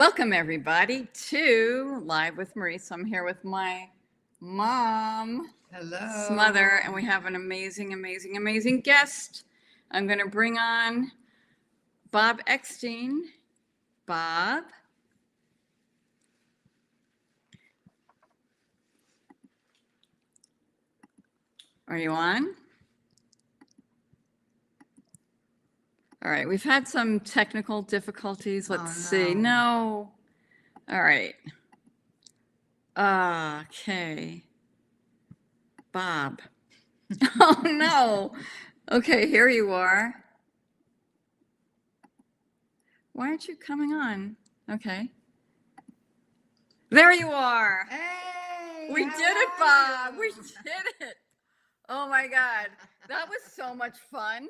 Welcome, everybody, to Live with Marisa. I'm here with my mom, Hello. Smother, and we have an amazing, amazing, amazing guest. I'm going to bring on Bob Eckstein. Bob. Are you on? All right, we've had some technical difficulties. Let's see. No. All right. Okay. Bob. Oh, no. Okay, here you are. Why aren't you coming on? Okay. There you are. Hey, We did it, Bob. We did it. Oh, my God. That was so much fun.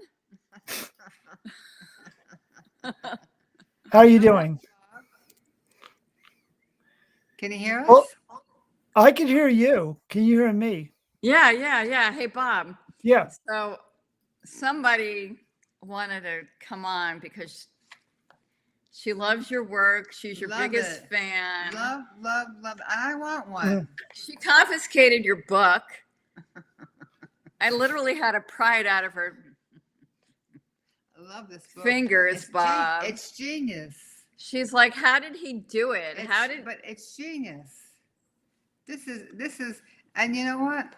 How are you doing? Can you hear us? Well, I can hear you. Can you hear me? Yeah. Hey, Bob. Yeah. So somebody wanted to come on because she loves your work. She's your biggest fan. Love. I want one. She confiscated your book. I literally had to pry it out of her Love this book. fingers, Bob. It's genius. She's like, how did he do it? But it's genius. This is, and you know what?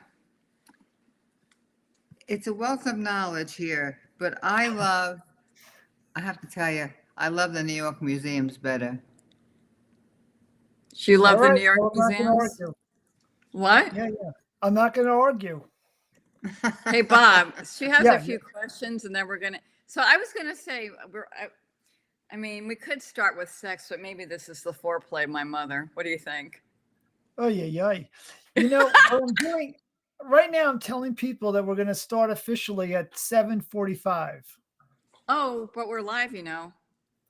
It's a wealth of knowledge here, but I have to tell you, I love the New York museums better. She loved the New York museums? What? Yeah. I'm not going to argue. Hey, Bob, she has a few questions, and then we're going to. So I was going to say, I mean, we could start with sex, but maybe this is the foreplay, my mother. What do you think? Oh, yeah. You know, what I'm doing right now, I'm telling people that we're going to start officially at 7:45. Oh, but we're live, you know.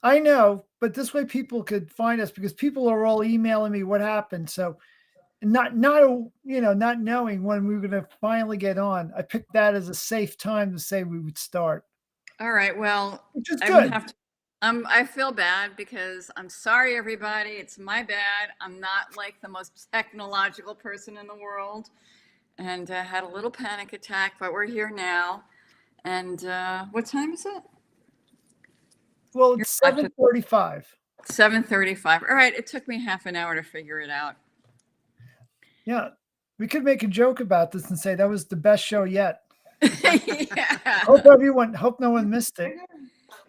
I know, but this way people could find us because people are all emailing me what happened. So not knowing when we were going to finally get on, I picked that as a safe time to say we would start. All right. Well, which is good. I feel bad because I'm sorry, everybody. It's my bad. I'm not like the most technological person in the world, and I had a little panic attack, but we're here now. And what time is it? Well, it's 7:35. 7:35. All right. It took me half an hour to figure it out. Yeah. We could make a joke about this and say that was the best show yet. Yeah. Hope no one missed it.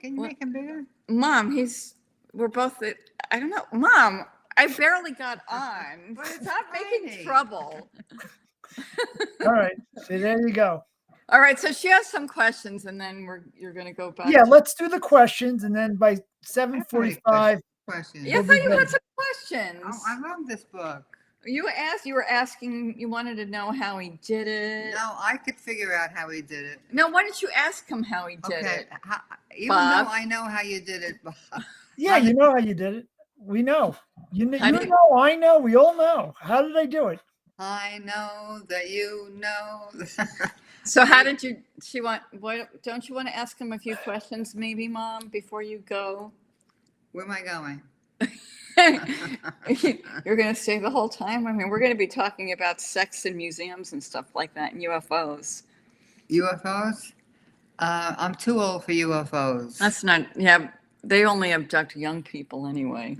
Can you make him bigger? Mom, we're both, I don't know. Mom, I barely got on. Stop making trouble. All right. So there you go. All right. So she has some questions and then you're going to go back. Yeah, let's do the questions. And then by 7:45. Questions. Yeah, I thought you had some questions. Oh, I love this book. You were asking, you wanted to know how he did it. No, I could figure out how he did it. No, why didn't you ask him how he did it? Even Bob? though I know how you did it, Bob. Yeah, you know how you did it. We know. You know, I know. We all know. How did I do it? I know that you know. So how did you, don't you want to ask him a few questions maybe, Mom, before you go? Where am I going? You're going to stay the whole time? I mean, we're going to be talking about sex in museums and stuff like that and UFOs. UFOs? I'm too old for UFOs. That's not, yeah, they only abduct young people anyway.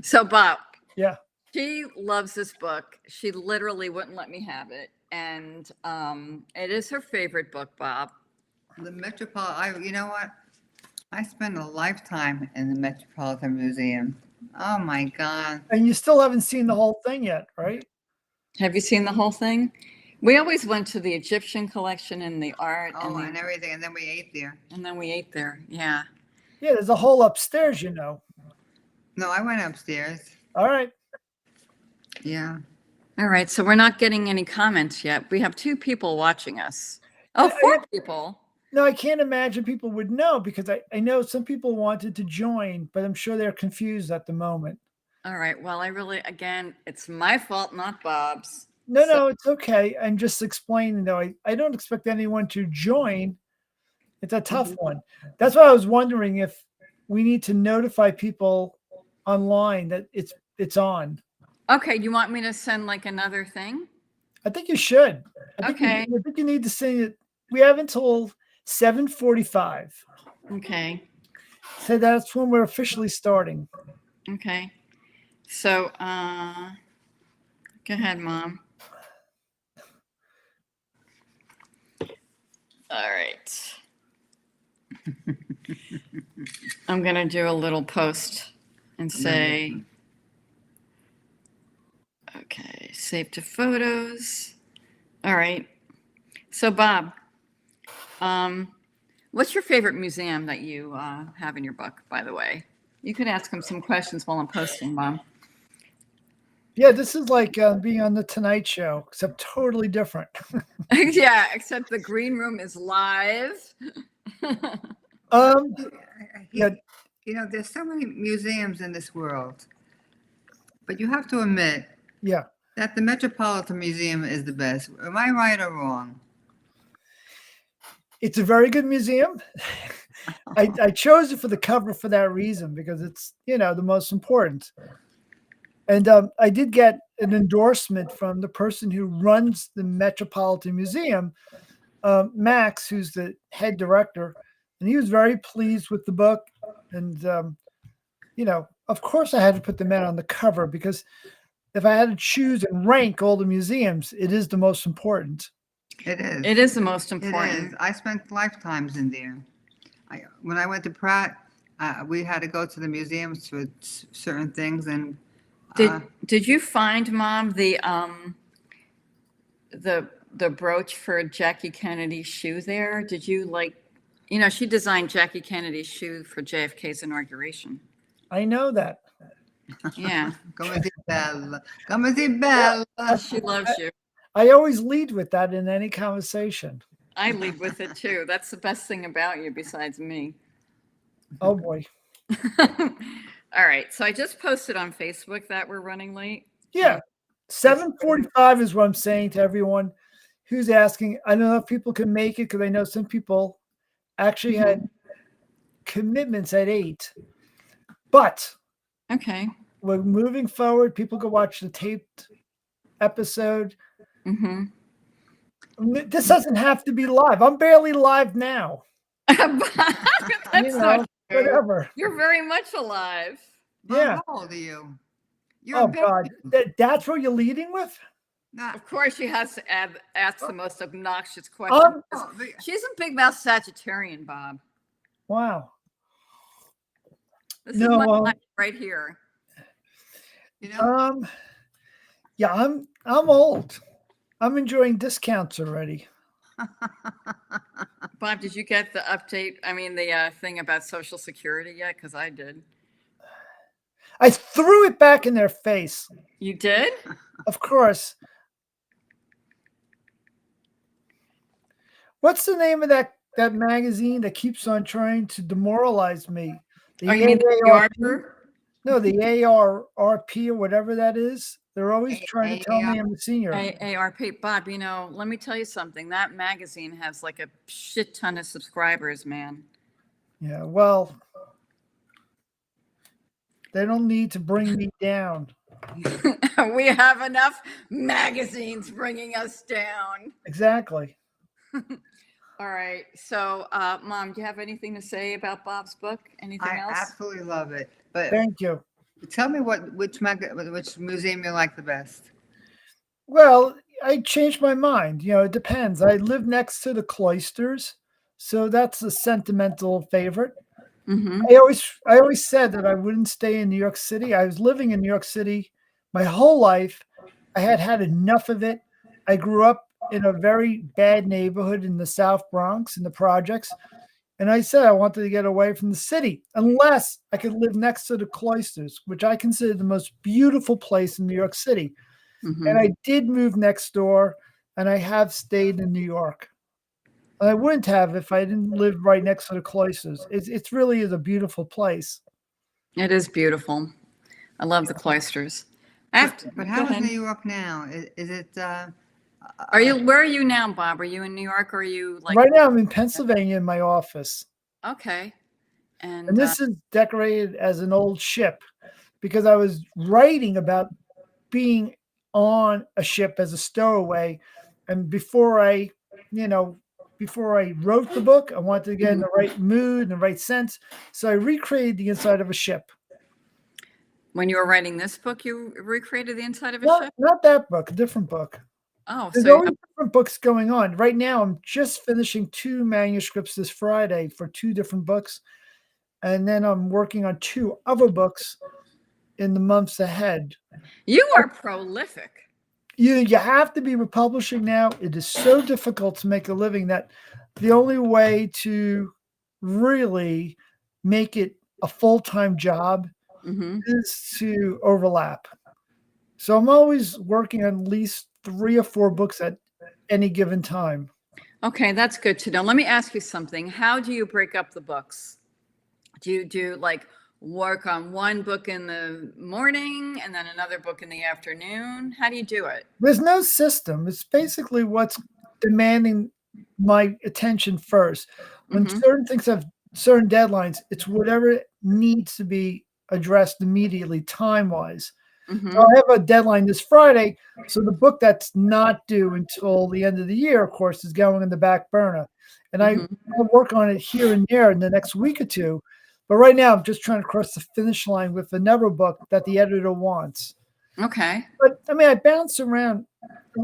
So, Bob. Yeah. She loves this book. She literally wouldn't let me have it. And it is her favorite book, Bob. The Metropolitan, you know what? I spent a lifetime in the Metropolitan Museum. Oh my God. And you still haven't seen the whole thing yet, right? Have you seen the whole thing? We always went to the Egyptian collection and the art. And everything. And then we ate there. Yeah. Yeah, there's a whole upstairs, you know. No, I went upstairs. All right. Yeah. All right. So we're not getting any comments yet. We have 2 people watching us. Oh, 4 people. No, I can't imagine people would know because I know some people wanted to join, but I'm sure they're confused at the moment. All right. Well, again, it's my fault, not Bob's. No, it's okay. I'm just explaining, though. I don't expect anyone to join. It's a tough one. That's why I was wondering if we need to notify people online that it's on. Okay, you want me to send like another thing? I think you should. Okay. I think you need to sing it. We have until 7:45. Okay. So that's when we're officially starting. Okay. So, go ahead, Mom. All right. I'm going to do a little post and say, okay, save to photos. All right. So, Bob, what's your favorite museum that you have in your book, by the way? You could ask him some questions while I'm posting, Mom. Yeah, this is like being on the Tonight Show, except totally different. Yeah, except the green room is live. Yeah. You know, there's so many museums in this world, but you have to admit Yeah. that the Metropolitan Museum is the best. Am I right or wrong? It's a very good museum. I chose it for the cover for that reason, because it's, the most important. And I did get an endorsement from the person who runs the Metropolitan Museum, Max, who's the head director, and he was very pleased with the book. And of course, I had to put the men on the cover, because if I had to choose and rank all the museums, it is the most important. It is. It is the most It important. is. I spent lifetimes in there. When I went to Pratt, we had to go to the museums for certain things, and Did you find, Mom, the brooch for Jackie Kennedy's shoe there? Did you she designed Jackie Kennedy's shoe for JFK's inauguration. I know that. Yeah. Come and see Bella. Come and see Bella. She loves you. I always lead with that in any conversation. I lead with it too. That's the best thing about you besides me. Oh boy. All right. So I just posted on Facebook that we're running late. Yeah. 7:45 is what I'm saying to everyone who's asking. I don't know if people can make it, because I know some people actually had commitments at 8. But Okay. we're moving forward. People can watch the taped episode. Mm-hmm. This doesn't have to be live. I'm barely live now. That's not true. Whatever. You're very much alive. Yeah. How old are you? You're Oh a baby. God, that's what you're leading with? Not, Of course, she has to ask the most obnoxious question. oh, She's a big mouth Sagittarian, Bob. Wow. This is No, my life right here. you know, Yeah, I'm old. I'm enjoying discounts already. Bob, did you get the update? I mean, the thing about Social Security yet? Because I did. I threw it back in their face. You did? Of course. What's the name of that magazine that keeps on trying to demoralize me? Oh, you mean the New Yorker? No, the ARRP or whatever that is. They're always trying to tell me I'm a senior. AARP. Bob, let me tell you something. That magazine has like a shit ton of subscribers, man. Yeah, well, they don't need to bring me down. We have enough magazines bringing us down. Exactly. All right. So, Mom, do you have anything to say about Bob's book? Anything I else? absolutely love it. But Thank you. tell me which museum you like the best. Well, I changed my mind. It depends. I live next to the cloisters, so that's a sentimental favorite. Mm-hmm. I always said that I wouldn't stay in New York City. I was living in New York City my whole life. I had enough of it. I grew up in a very bad neighborhood in the South Bronx, in the projects. And I said I wanted to get away from the city, unless I could live next to the cloisters, which I consider the most beautiful place in New York City. Mm-hmm. And I did move next door, and I have stayed in New York. And I wouldn't have if I didn't live right next to the cloisters. It really is a beautiful place. It is beautiful. I love the cloisters. But how is New York now? Is it? Where are you now, Bob? Are you in New York, or are you Right now I'm in Pennsylvania in my office. Okay. And And this is decorated as an old ship because I was writing about being on a ship as a stowaway. And before I wrote the book, I wanted to get in the right mood and the right sense. So I recreated the inside of a ship. when you were writing this book, you recreated the inside of a Not, ship? not that book, a different book. Oh, There's so always different books going on. Right now, I'm just finishing 2 manuscripts this Friday for 2 different books. And then I'm working on 2 other books in the months ahead. you are prolific. You have to be with publishing now. It is so difficult to make a living that the only way to really make it a full-time job Hmm. is to overlap. So I'm always working on at least 3 or 4 books at any given time. Okay, that's good to know. Let me ask you something. How do you break up the books? Do you do like work on one book in the morning and then another book in the afternoon? How do you do it? There's no system. It's basically what's demanding my attention first. When Hmm. certain things have certain deadlines, it's whatever needs to be addressed immediately time-wise. So Hmm. I have a deadline this Friday, so the book that's not due until the end of the year, of course, is going in the back burner. And Hmm. I'll work on it here and there in the next week or 2. But right now, I'm just trying to cross the finish line with another book that the editor wants. Okay. But I mean, I bounce around.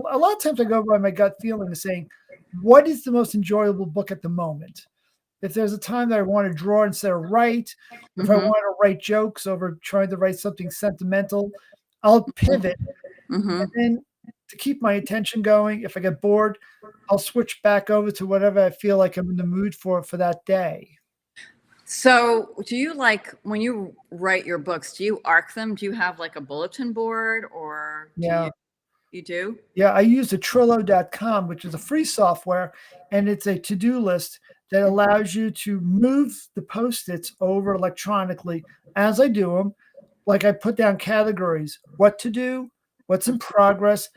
A lot of times I go by my gut feeling of saying, what is the most enjoyable book at the moment? If there's a time that I want to draw instead of write, if I Hmm. want to write jokes over trying to write something sentimental, I'll pivot. Hmm. And then to keep my attention going, if I get bored, I'll switch back over to whatever I feel like I'm in the mood for that day. So, do you like when you write your books, do you arc them? Do you have like a bulletin board or Yeah. you do? Yeah, I use the Trello.com, which is a free software, and it's a to-do list that allows you to move the Post-its over electronically as I do them. Like I put down categories, what to do, what's in progress,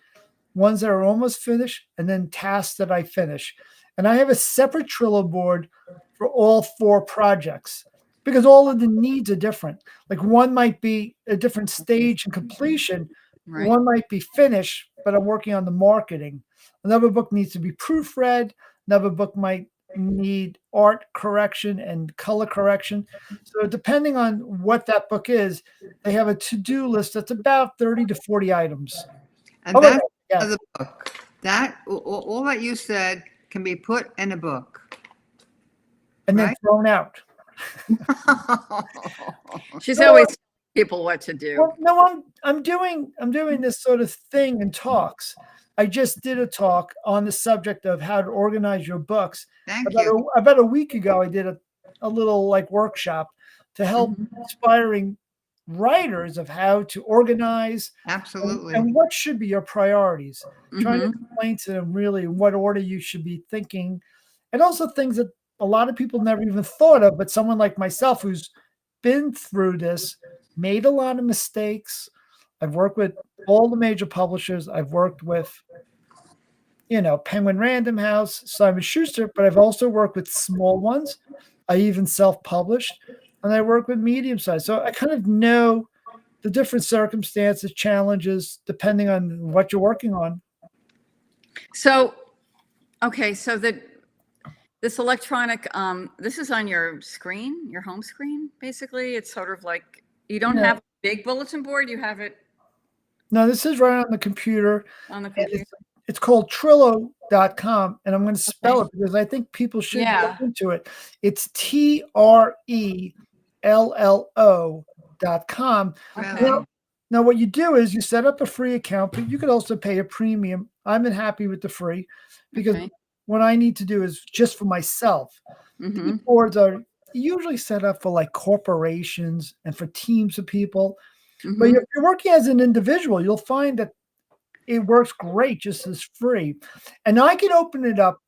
ones that are almost finished, and then tasks that I finish. And I have a separate Trello board for all 4 projects because all of the needs are different. Like one might be a different stage and completion, Right. one might be finished, but I'm working on the marketing. Another book needs to be proofread. Another book might need art correction and color correction. So depending on what that book is, they have a to-do list that's about 30 to 40 items. And Oh, wait, that's yeah. the book. That all that you said can be put in a book, And then right? thrown out. She's No, always telling people what to do. well, no, I'm doing this sort of thing in talks. I just did a talk on the subject of how to organize your books. Thank you. About a week ago, I did a little like workshop to help Mhm. inspiring writers of how to organize Absolutely. and what should be your priorities. Trying to Mhm. explain to them really in what order you should be thinking, and also things that a lot of people never even thought of, but someone like myself who's been through this, made a lot of mistakes. I've worked with all the major publishers. I've worked with, Penguin Random House, Simon Schuster, but I've also worked with small ones. I even self-published, and I work with medium size. So I kind of know the different circumstances, challenges, depending on what you're working on. So, okay, so this electronic, this is on your screen, your home screen, basically. It's sort of like you don't Yeah. have a big bulletin board, you have it No, this is right on the computer, on the and computer. it's called Trello.com, and I'm going to spell Okay. it because I think people should look Yeah. into it. It's TRELLO.com. Okay. Really? Now, what you do is you set up a free account, but you could also pay a premium. I'm happy with the free because Okay. what I need to do is just for myself. These Mhm. boards are usually set up for like corporations and for teams of people. But Mhm. if you're working as an individual, you'll find that it works great just as free. And I can open it up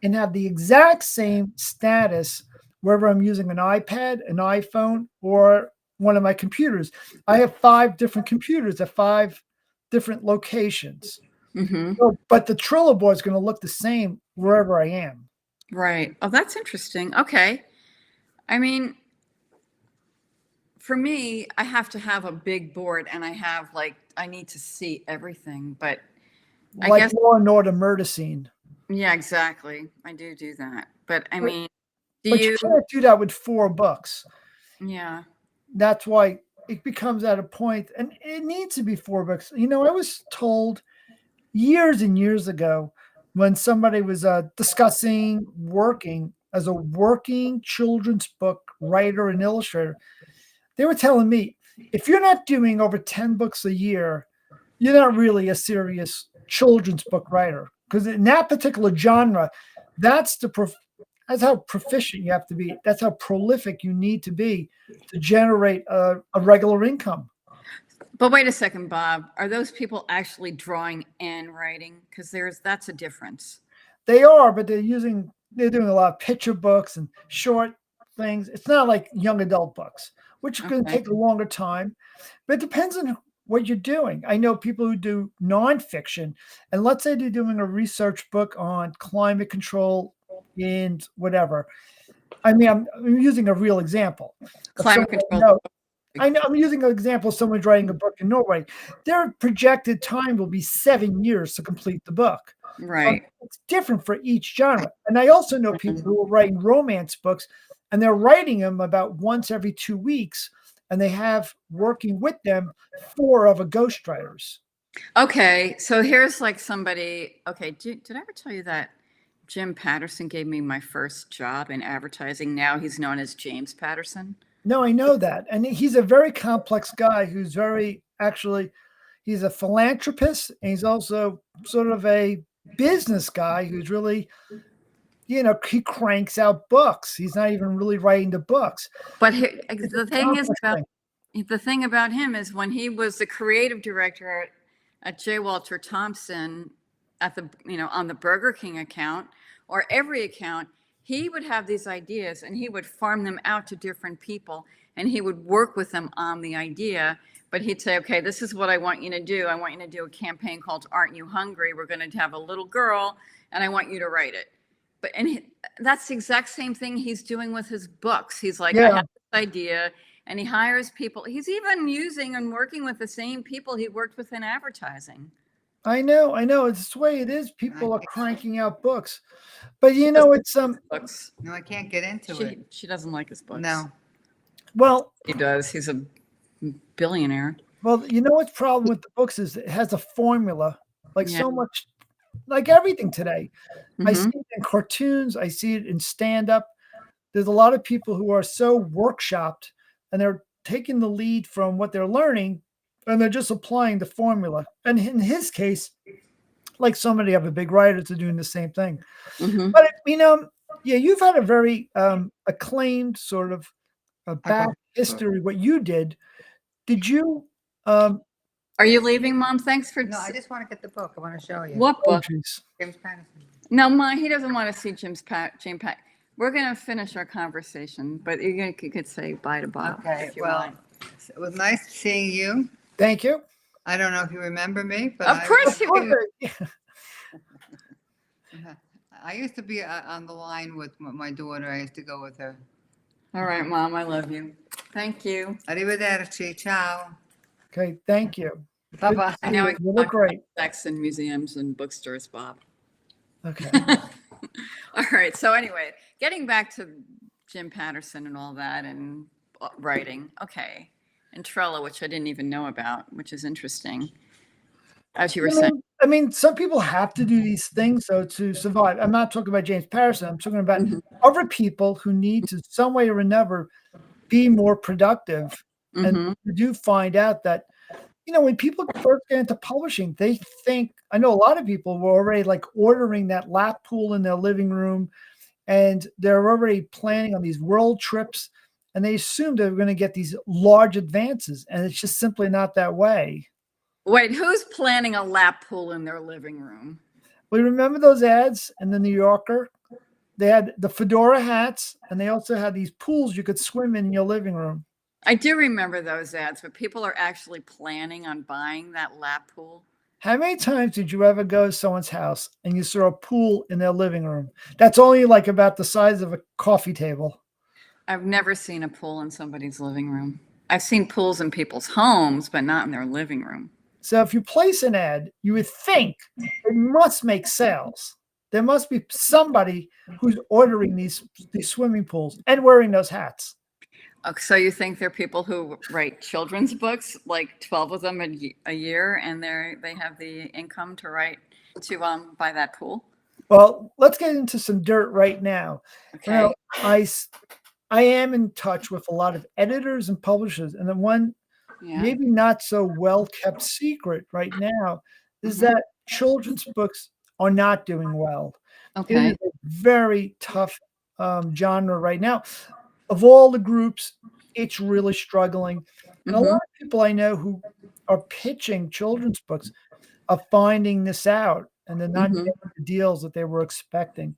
and have the exact same status whether I'm using an iPad, an iPhone, or one of my computers. I have 5 different computers at 5 different locations. Mhm. So, but the Trello board is going to look the same wherever I am. Right. Oh, that's interesting. Okay. I mean, for me, I have to have a big board and I need to see everything. But I Like guess, Law and Order murder scene. yeah, exactly. I do that. But I But, mean, do but you you, can't do that with 4 books. yeah. That's why it becomes at a point, and it needs to be 4 books. I was told years and years ago when somebody was discussing working as a working children's book writer and illustrator, they were telling me, if you're not doing over 10 books a year, you're not really a serious children's book writer. Because in that particular genre, that's that's how proficient you have to be. That's how prolific you need to be to generate a regular income. But wait a second, Bob. Are those people actually drawing and writing? Because that's a difference. They are, but they're doing a lot of picture books and short things. It's not like young adult books, which can Okay. take a longer time. But it depends on what you're doing. I know people who do nonfiction, and let's say they're doing a research book on climate control and whatever. I mean, I'm using a real example. Of Climate someone control. I know I'm using an example of someone writing a book in Norway. Their projected time will be 7 years to complete the book. Right. It's different for each genre. And I also know people who are writing romance books, and they're writing them about once every 2 weeks, and they have working with them 4 other ghostwriters. Okay. So here's like somebody. Okay. Did I ever tell you that Jim Patterson gave me my first job in advertising? Now he's known as James Patterson. No, I know that. And he's a very complex guy who's he's a philanthropist, and he's also sort of a business guy who's really, he cranks out books. He's not even really writing the books. But It's the a thing is complex about thing. the thing about him is when he was the creative director at J. Walter Thompson at the on the Burger King account or every account, he would have these ideas and he would farm them out to different people and he would work with them on the idea. But he'd say, okay, this is what I want you to do. I want you to do a campaign called Aren't You Hungry? We're going to have a little girl and I want you to write it. But that's the exact same thing he's doing with his books. He's like, I have this idea, and he hires people. He's even using and working with the same people he worked with in advertising. I know. It's the way it is. People are cranking out books. But it's Books. No, I can't get into it. She doesn't like his books. No. well, He does. He's a billionaire. what's problem with the books is it has a formula, like Yeah. so much, like everything today. I see Mhm. it in cartoons. I see it in stand-up. There's a lot of people who are so workshopped, and they're taking the lead from what they're learning, and they're just applying the formula. And in his case, like so many other big writers are doing the same thing. Mhm. But you've had a very acclaimed sort of a back history. What you did you? Are you leaving, Mom? Thanks for. No, I just want to get the book. I want to show you. What book? Geez. James Patterson. No, Ma, he doesn't want to see James Pat. We're going to finish our conversation, but you could say bye to Bob. Okay, if you well, want. it was nice seeing you. Thank you. I don't know if you remember me, but Of course you do. I used to be on the line with my daughter. I used to go with her. All right, Mom, I love you. Thank you. Arrivederci. Ciao. Okay, thank you. Bye-bye. And now we You look great. sex in museums and bookstores, Bob. Okay. All right. So anyway, getting back to Jim Patterson and all that and writing. Okay. And Trello, which I didn't even know about, which is interesting. As you were saying. I mean, some people have to do these things though to survive. I'm not talking about James Patterson. I'm talking about other people who need to some way or another be more productive. And you do find out that, when people first get into publishing, they think, I know a lot of people were already like ordering that lap pool in their living room, and they're already planning on these world trips, and they assume they're going to get these large advances, and it's just simply not that way. Wait, who's planning a lap pool in their living room? We remember those ads in the New Yorker? They had the fedora hats, and they also had these pools you could swim in your living room. I do remember those ads, but people are actually planning on buying that lap pool. How many times did you ever go to someone's house and you saw a pool in their living room? That's only like about the size of a coffee table. I've never seen a pool in somebody's living room. I've seen pools in people's homes, but not in their living room. So if you place an ad, you would think it must make sales. There must be somebody who's ordering these swimming pools and wearing those hats. So you think there are people who write children's books, like 12 of them a year, and they have the income to buy that pool? Well, let's get into some dirt right now. Okay. Now, I am in touch with a lot of editors and publishers, and the one Yeah. maybe not so well kept secret right now is Mhm. that children's books are not doing well. It Okay. is a very tough genre right now. Of all the groups, it's really struggling. And a lot Mhm. of people I know who are pitching children's books are finding this out, and they're not Mhm. getting the deals that they were expecting.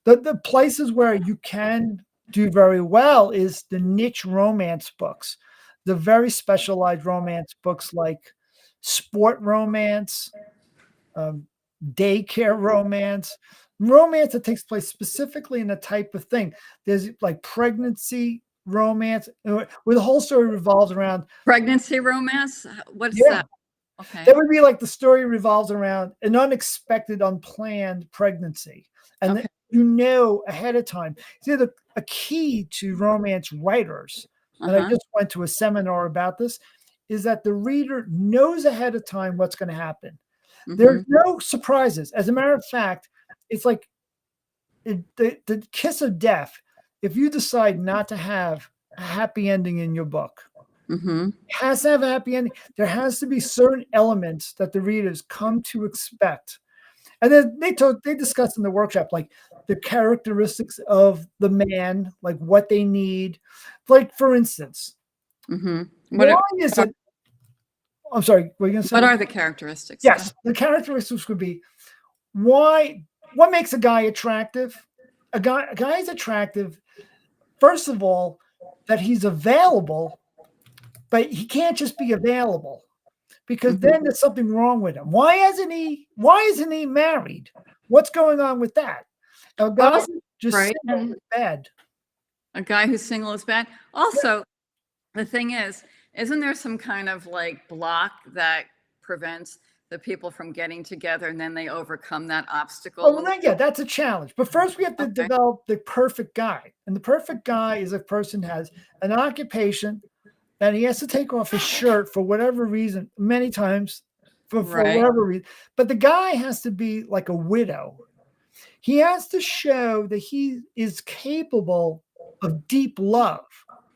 The places where you can do very well is the niche romance books, the very specialized romance books like sport romance, um, daycare romance that takes place specifically in a type of thing. There's like pregnancy romance, where the whole story revolves around. Pregnancy romance? What's Yeah, that? Okay. that would be like the story revolves around an unexpected, unplanned pregnancy, and Okay. you know ahead of time. See, a key to romance writers, and I Uh-huh. just went to a seminar about this, is that the reader knows ahead of time what's going to happen. There's Mhm. no surprises. As a matter of fact, it's like the kiss of death. If you decide not to have a happy ending in your book, Mhm. it has to have a happy ending. There has to be certain elements that the readers come to expect. And then they discussed in the workshop, like the characteristics of the man, like what they need. Like, for instance, Mhm. why is it? I'm sorry, what are you going to say? What are the characteristics? Yes, the characteristics would be why. What makes a guy attractive? A guy is attractive. First of all, that he's available, but he can't just be available, because Mhm. then there's something wrong with him. Why isn't he married? What's going on with that? A guy Also, just right. single is bad. A guy who's single is bad. Yeah. Also, the thing is, isn't there some kind of like block that prevents the people from getting together and then they overcome that Oh, obstacle? well, then, yeah, that's a challenge. But first, we have to Okay. develop the perfect guy, and the perfect guy is a person who has an occupation, and he has to take off his shirt for whatever reason, many times, for Right. whatever reason. But the guy has to be like a widow. He has to show that he is capable of deep love,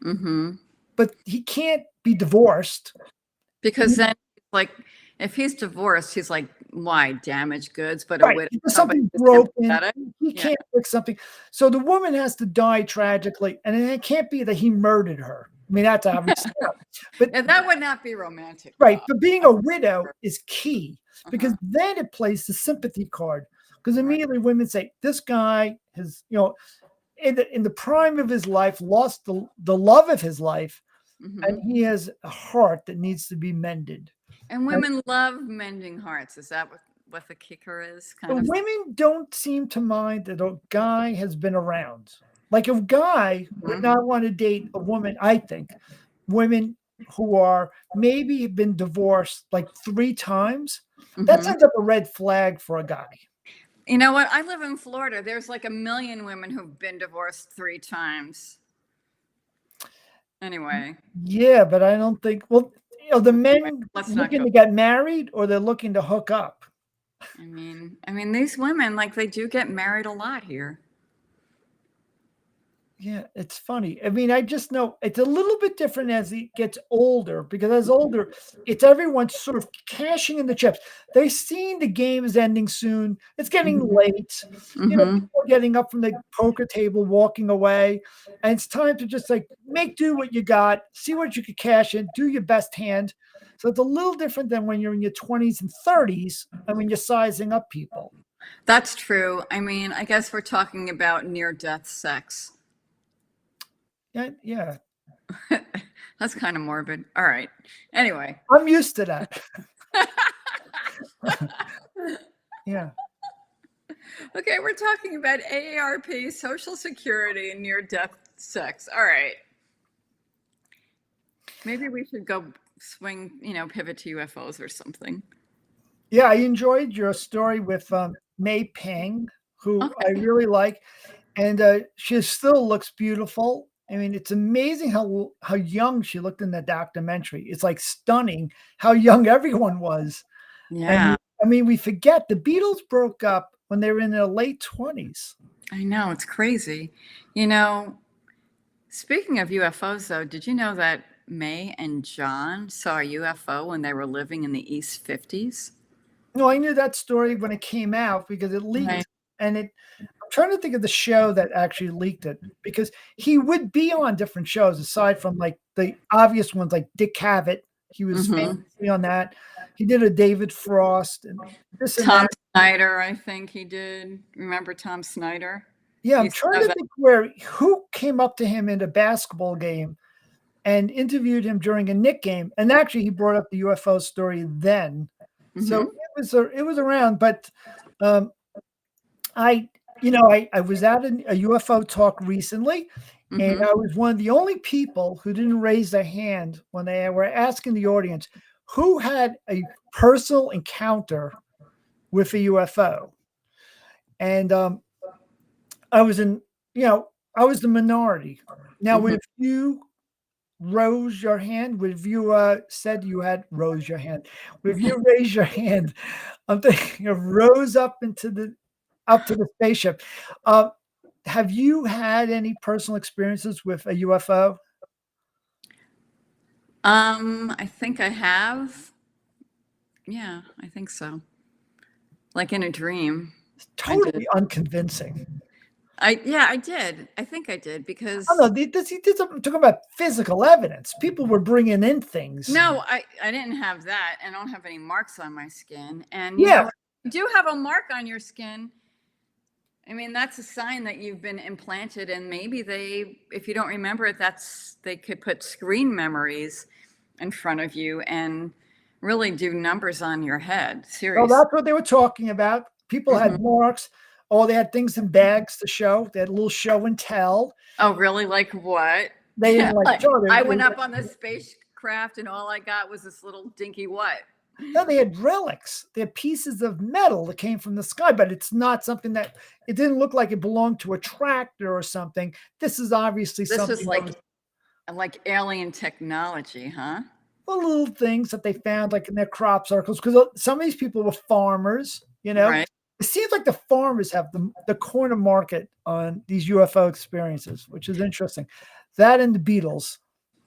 Mhm. but he can't be divorced. Because then, like, if he's divorced, he's like, why damaged goods? But a Right. widow, If there's somebody something who's broken, sympathetic. he Yeah. can't fix something. So the woman has to die tragically, and it can't be that he murdered her. I mean, that's obviously not. But Yeah, that would not be romantic, right, Bob. but being a widow is key, because Uh-huh. then it plays the sympathy card. Because Right. immediately women say, "This guy has, in the prime of his life, lost the love of his life, and Mhm. he has a heart that needs to be mended." And And women love mending hearts. Is that what the kicker is? the Kind of. women don't seem to mind that a guy has been around. Like, a guy would Mhm. not want to date a woman, I think, women who are maybe been divorced like 3 times. That Mhm. sends up a red flag for a guy. You know what? I live in Florida. There's like 1 million women who've been divorced 3 times. Anyway, Yeah, but I don't think, well, the men let's not looking go. to get married, or they're looking to hook up? I mean, these women, like, they do get married a lot here. Yeah, it's funny. I mean, I just know it's a little bit different as he gets older, because as older, it's everyone's sort of cashing in the chips. They've seen the game is ending soon. It's getting Mhm. late. Mhm. People are getting up from the poker table, walking away, and it's time to just like make do what you got, see what you could cash in, do your best hand. So it's a little different than when you're in your 20s and 30s, and when you're sizing up people. That's true. I mean, I guess we're talking about near-death sex. Yeah, yeah. That's kind of morbid. All right. Anyway. I'm used to that. Yeah. Okay, we're talking about AARP, Social Security, and near-death sex. All right. Maybe we should go swing, pivot to UFOs or something. Yeah, I enjoyed your story with May Pang, who I Okay. really like, and she still looks beautiful. I mean, it's amazing how young she looked in the documentary. It's like stunning how young everyone was. And Yeah, I mean, we forget the Beatles broke up when they were in their late 20s. I know. It's crazy. You know, Speaking of UFOs, though, did you know that May and John saw a UFO when they were living in the East 50s? No, I knew that story when it came out because it Right. leaked, and I'm trying to think of the show that actually leaked it, because he would be on different shows aside from like the obvious ones like Dick Cavett. He was Hmm. famously on that. He did a David Frost and this and Tom that. Snyder, I think he did. Remember Tom Snyder? Yeah, He I'm used trying to have to that. think who came up to him in a basketball game and interviewed him during a Knick game, and actually he brought up the UFO story then. So Hmm. it was around, but um, I was at a UFO talk recently, and Hmm. I was one of the only people who didn't raise their hand when they were asking the audience who had a personal encounter with a UFO. And I was in, you know, I was the minority. Now, Hmm. would you rose your hand? Would you said you had rose your hand? Would you raise your hand? I'm thinking of rose up to the spaceship. Uh, have you had any personal experiences with a UFO? I think I have. Yeah, I think so. Like in a dream, I did. Totally unconvincing. Yeah, I did. I think I did Oh no, because he did something talking about physical evidence. People were bringing in things. no, I didn't have that. I don't have any marks on my skin. And Yeah. if you do have a mark on your skin, I mean, that's a sign that you've been implanted, and maybe if you don't remember it, they could put screen memories in front of you and really do numbers on your head. Well, Serious. that's what they were talking about. People Hmm. had marks. Oh, they had things in bags to show. They had a little show and tell. Oh, really? Like what? They didn't like Like, show. I went up on the spacecraft and all I got was this little dinky what? No, they had relics. They had pieces of metal that came from the sky, but it's not something that it didn't look like it belonged to a tractor or something. This is obviously This was something that was like alien technology, huh? the little things that they found like in their crop circles, because some of these people were farmers. Right. It seems like the farmers have the corner market on these UFO experiences, which is interesting. That and the Beatles.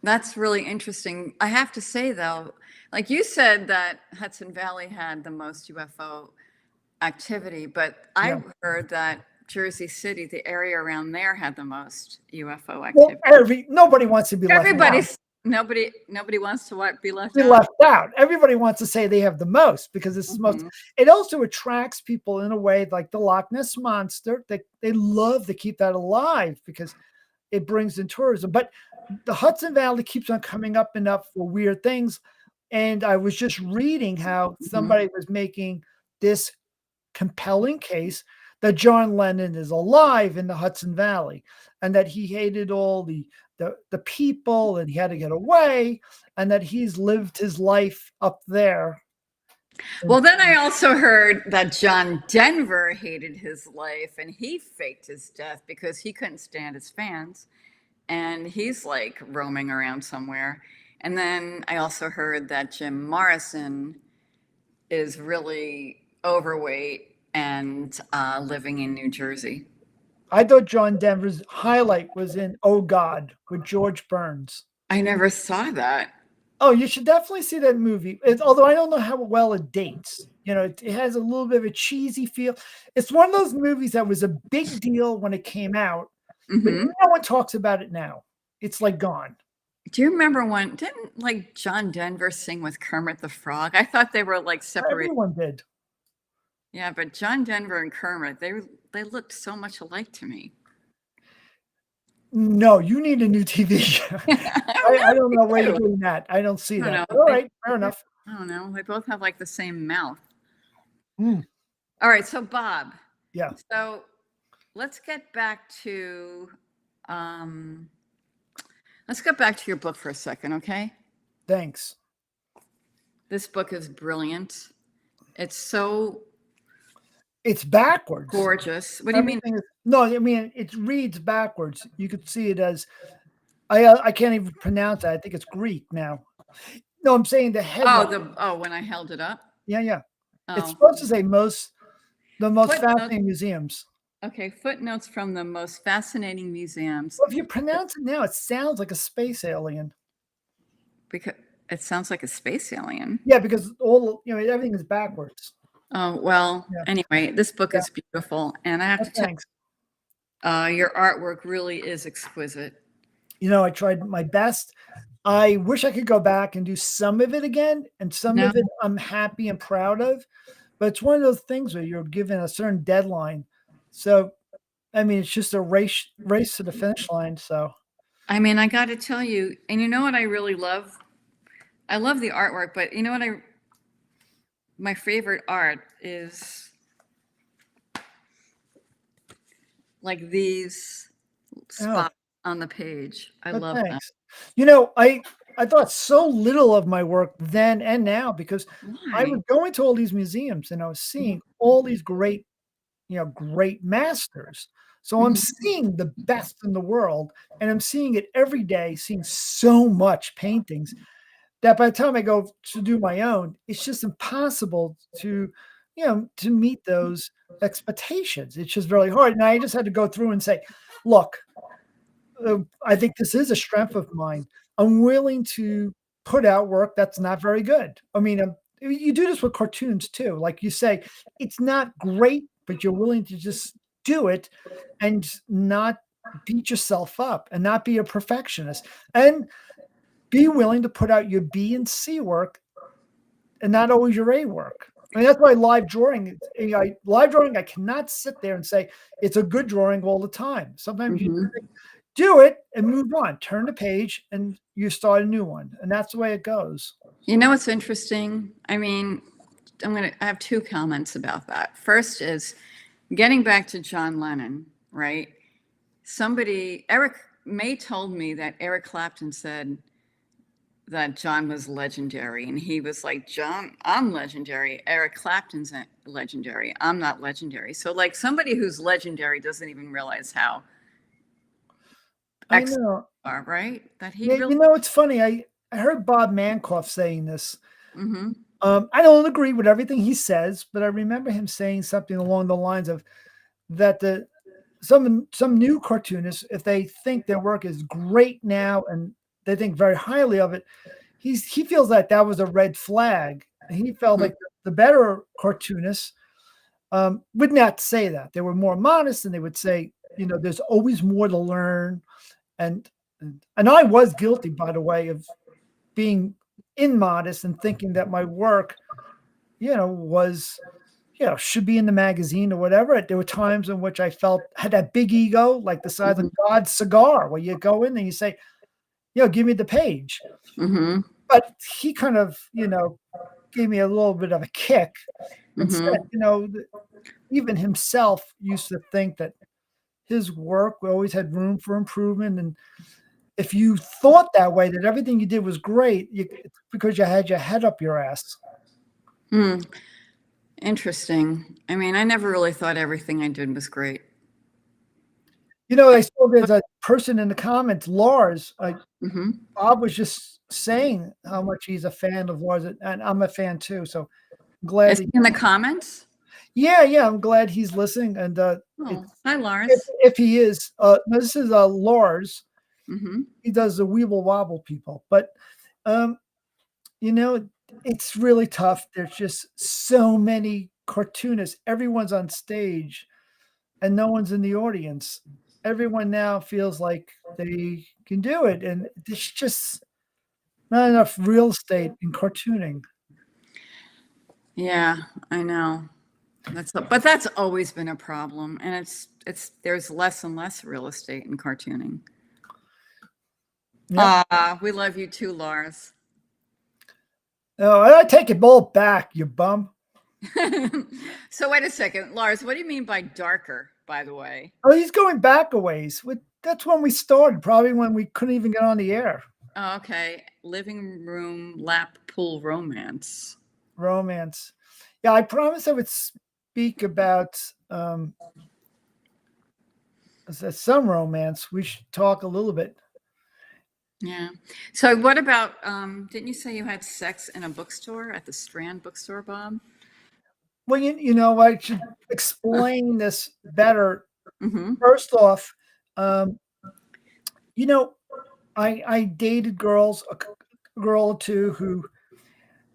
That's really interesting. I have to say, though, like you said, that Hudson Valley had the most UFO activity, but Yeah. I heard that Jersey City, the area around there, had the most UFO Well, activity. nobody wants to be left out. Nobody wants to be left Be out. left out. Everybody wants to say they have the most because it's the most. Mhm. It also attracts people in a way like the Loch Ness monster. They love to keep that alive because it brings in tourism. But the Hudson Valley keeps on coming up and up for weird things. And I was just reading how Mhm. somebody was making this compelling case that John Lennon is alive in the Hudson Valley and that he hated all the people and he had to get away and that he's lived his life up there. Well, then I also heard that John Denver hated his life and he faked his death because he couldn't stand his fans. And he's like roaming around somewhere. And then I also heard that Jim Morrison is really overweight and living in New Jersey. I thought John Denver's highlight was in Oh God with George Burns. I never saw that. Oh, you should definitely see that movie. Although I don't know how well it dates. It has a little bit of a cheesy feel. It's one of those movies that was a big deal when it came out, but Hmm. no one talks about it now. It's like gone. Do you remember didn't like John Denver sing with Kermit the Frog? I thought they were like separated. Everyone did. Yeah, but John Denver and Kermit, they looked so much alike to me. No, you need a new TV show. I don't know where you're getting that. I don't see I don't that. know. All right, fair enough. I don't know. They both have like the same mouth. Mm, All right, so Bob. yeah. So let's get back to um, let's get back to your book for a second, okay? Thanks. This book is brilliant. It's so It's backwards. gorgeous. What do you mean? Everything is, no, I mean, it reads backwards. You could see it as, I can't even pronounce it. I think it's Greek now. No, I'm saying the headline. When I held it up. Yeah, yeah. It's Oh, supposed to say the most Footnote. fascinating museums. Okay. Footnotes from the most fascinating museums. Well, if you pronounce it now, it sounds like a space alien. Because it sounds like a space alien. Yeah, because everything is backwards. Oh, well, Yeah. anyway, this book is beautiful. And I have Oh, to tell thanks. your artwork really is exquisite. I tried my best. I wish I could go back and do some of it again, and some No. of it I'm happy and proud of. But it's one of those things where you're given a certain deadline. So, I mean, it's just a race to the finish line. So, I mean, I got to tell you, and you know what I really love? I love the artwork, but you know what my favorite art is like these spots on the page. I love that. thanks. I thought so little of my work then and now because I Why? was going to all these museums and I was seeing all these great masters. So I'm seeing the best in the world, and I'm seeing it every day, seeing so much paintings that by the time I go to do my own, it's just impossible to meet those expectations. It's just really hard. And I just had to go through and say, look, I think this is a strength of mine. I'm willing to put out work that's not very good. I mean, you do this with cartoons too. Like you say, it's not great, but you're willing to just do it and not beat yourself up and not be a perfectionist and be willing to put out your B and C work and not always your A work. I mean, that's why live drawing, I cannot sit there and say it's a good drawing all the time. Sometimes you do it and move on, turn the page and you start a new one. And that's the way it goes. You know what's interesting? I mean, I have two comments about that. First is getting back to John Lennon, right? Eric May told me that Eric Clapton said that John was legendary. And he was like, John, I'm legendary. Eric Clapton's legendary. I'm not legendary. So like somebody who's legendary doesn't even realize how excellent they are, right? That he really. It's funny. I heard Bob Mankoff saying this. I don't agree with everything he says, but I remember him saying something along the lines of that some new cartoonists, if they think their work is great now and they think very highly of it, he feels like that was a red flag. He felt like the better cartoonists would not say that. They were more modest and they would say, there's always more to learn. And I was guilty, by the way, of being immodest and thinking that my work, was, should be in the magazine or whatever. There were times in which I had that big ego, like the size of God's cigar, where you go in and you say, give me the page. But he kind of, gave me a little bit of a kick and said, even himself used to think that his work always had room for improvement. And if you thought that way, that everything you did was great, it's because you had your head up your ass. Interesting. I mean, I never really thought everything I did was great. I saw there's a person in the comments, Lars. Bob was just saying how much he's a fan of Lars, and I'm a fan too. So I'm glad. Is he in the comments? Yeah, I'm glad he's listening. And hi, Lars. If he is, this is Lars. He does the Weeble Wobble people, but it's really tough. There's just so many cartoonists. Everyone's on stage, and no one's in the audience. Everyone now feels like they can do it, and there's just not enough real estate in cartooning. Yeah, I know. But that's always been a problem, and there's less and less real estate in cartooning. Yeah. We love you too, Lars. Oh, I take it all back, you bum. So wait a second, Lars. What do you mean by darker? By the way. Oh, he's going back a ways. That's when we started. Probably when we couldn't even get on the air. Oh, okay. Living room lap pool romance. Romance. Yeah, I promised I would speak about some romance. We should talk a little bit. Yeah. So what about, didn't you say you had sex in a bookstore at the Strand bookstore, Bob? Well, you know, I should explain this better. Mm-hmm. First off, um, you know, I dated girls, a girl or two who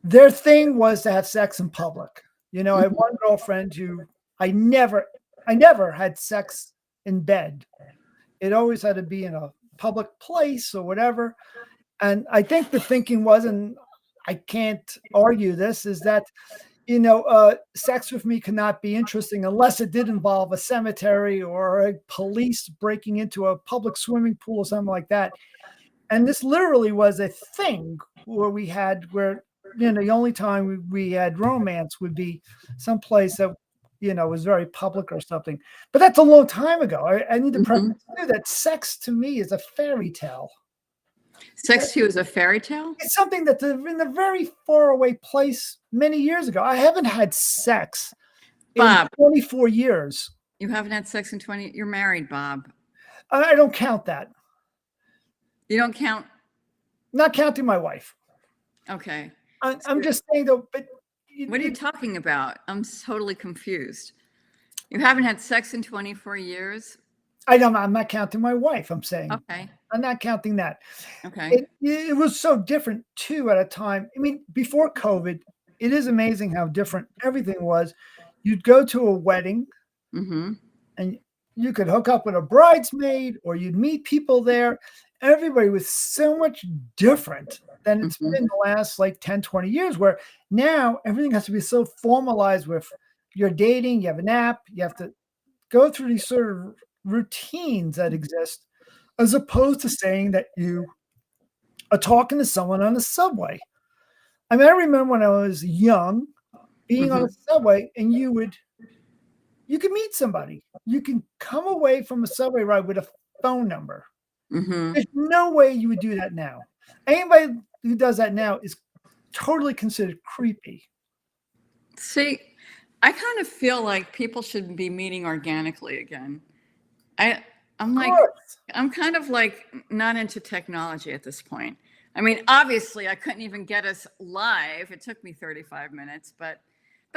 their thing was to have sex in public. You know, I had one girlfriend who I never, I never had sex in bed. It always had to be in a public place or whatever. And I think the thinking was, and I can't argue this, is that sex with me cannot be interesting unless it did involve a cemetery or a police breaking into a public swimming pool or something like that. And this literally was a thing where the only time we had romance would be someplace that was very public or something. But that's a long time ago. I need to Mm-hmm. preface too that sex to me is a fairy tale. Sex to you is a fairy tale? It's something that's in a very far away place many years ago. I haven't had sex in Bob, 24 years. you haven't had sex in 20, you're married, Bob. I don't count that. You don't count? Not counting my wife. Okay. I'm just saying though, but What are you talking about? I'm totally confused. You haven't had sex in 24 years? I'm not counting my wife. I'm saying Okay. I'm not counting that. Okay. It was so different too at a time. I mean, before COVID, it is amazing how different everything was. You'd go to a wedding Mm-hmm. and you could hook up with a bridesmaid or you'd meet people there. Everybody was so much different than it's Mm-hmm. been the last like 10, 20 years, where now everything has to be so formalized with you're dating, you have an app, you have to go through these sort of routines that exist, as opposed to saying that you are talking to someone on the subway. I mean, I remember when I was young, being on Mm-hmm. a subway, and you could meet somebody. You can come away from a subway ride with a phone number. Mm-hmm. There's no way you would do that now. Anybody who does that now is totally considered creepy. See, I kind of feel like people should be meeting organically again. I I'm Of like course. I'm kind of like not into technology at this point. I mean, obviously I couldn't even get us live. It took me 35 minutes, but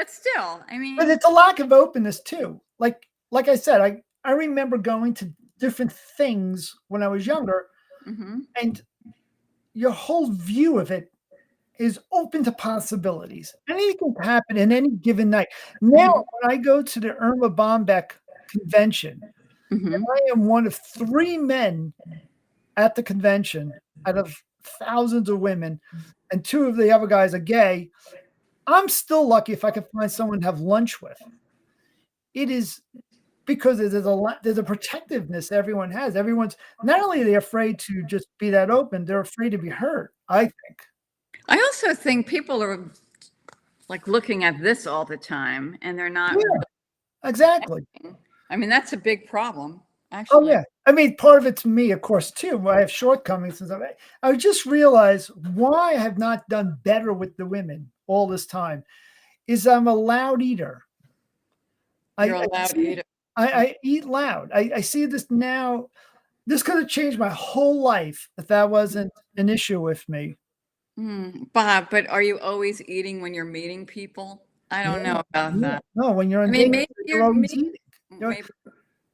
still, I But mean, it's a lack of openness too. Like I said, I remember going to different things when I was younger, mhm. and your whole view of it is open to possibilities. Anything can happen in any given night. Now, Mhm. when I go to the Irma Bombeck convention, Mhm. I am one of 3 men at the convention out of thousands of women, and 2 of the other guys are gay. I'm still lucky if I can find someone to have lunch with. It is because there's a protectiveness everyone has. Everyone's not only are they afraid to just be that open, they're afraid to be hurt, I think. I also think people are like looking at this all the time and they're not Yeah, exactly. really, I mean, that's a big problem, Oh, actually. yeah. I mean, part of it's me, of course, too. I have shortcomings and stuff. I just realized why I have not done better with the women all this time is I'm a loud eater. You're I allowed to see eat it. I eat loud. I see this now. This could have changed my whole life if that wasn't an issue with me. Bob, but are you always eating when you're meeting people? I don't Yeah, know about yeah. that. No, when you're I on mean, date, maybe you're you're always eating. You're maybe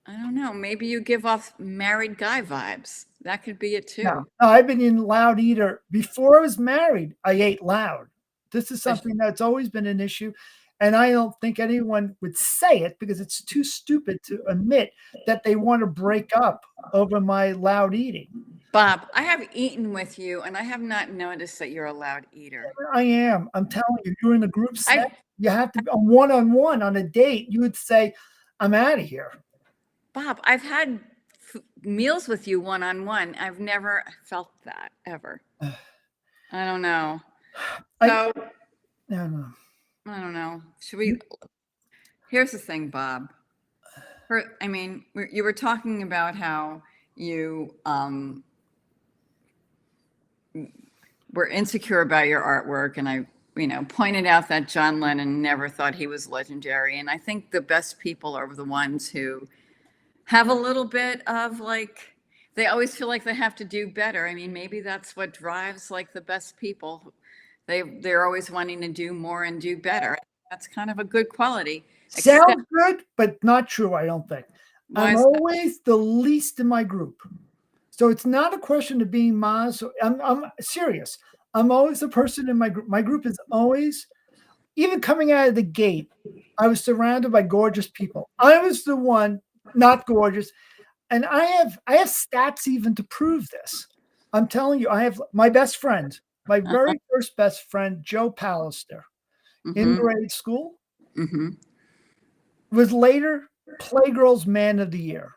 I don't know. Maybe you give off married guy vibes. That could be it no, too. no, I've been a loud eater. Before I was married, I ate loud. This is But something that's always been an issue, and I don't think anyone would say it because it's too stupid to admit that they want to break up over my loud eating. Bob, I have eaten with you and I have not noticed that you're a loud eater. I am. I'm telling you, you're in a group setting. I You have to be a one-on-one on a date. You would say, "I'm out of here." Bob, I've had meals with you one on one. I've never felt that ever. I don't know. I So no, no. I don't know. Should we? Here's the thing, Bob. I mean, you were talking about how you were insecure about your artwork, and I, pointed out that John Lennon never thought he was legendary. And I think the best people are the ones who have a little bit of like, they always feel like they have to do better. I mean, maybe that's what drives like the best people. They're always wanting to do more and do better. That's kind of a good quality. Sounds good, but not true, I don't think. Why I'm is that? always the least in my group. So it's not a question of being modest. I'm serious. I'm always the person in my group. My group is always, even coming out of the gate, I was surrounded by gorgeous people. I was the one not gorgeous. And I have stats even to prove this. I'm telling you, I have my best friend, my very first best friend, Joe Pallister, in grade school, was later Playgirl's Man of the Year.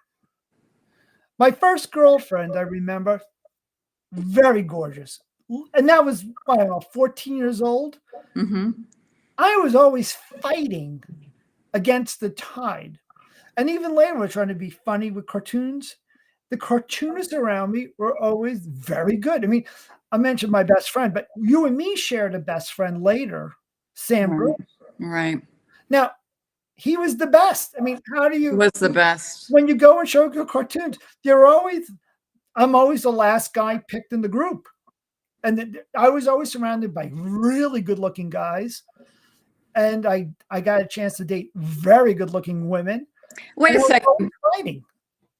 My first girlfriend, I remember, very gorgeous. And that was, I don't know, 14 years old. I was always fighting against the tide. And even later, we're trying to be funny with cartoons. The cartoonists around me were always very good. I mean, I mentioned my best friend, but you and me shared a best friend later, Sam Brooks. Right. Now, he was the best. I mean, how do you? He was the best. When you go and show your cartoons, I'm always the last guy picked in the group. And I was always surrounded by really good-looking guys. And I got a chance to date very good-looking women. Wait a second. Fighting.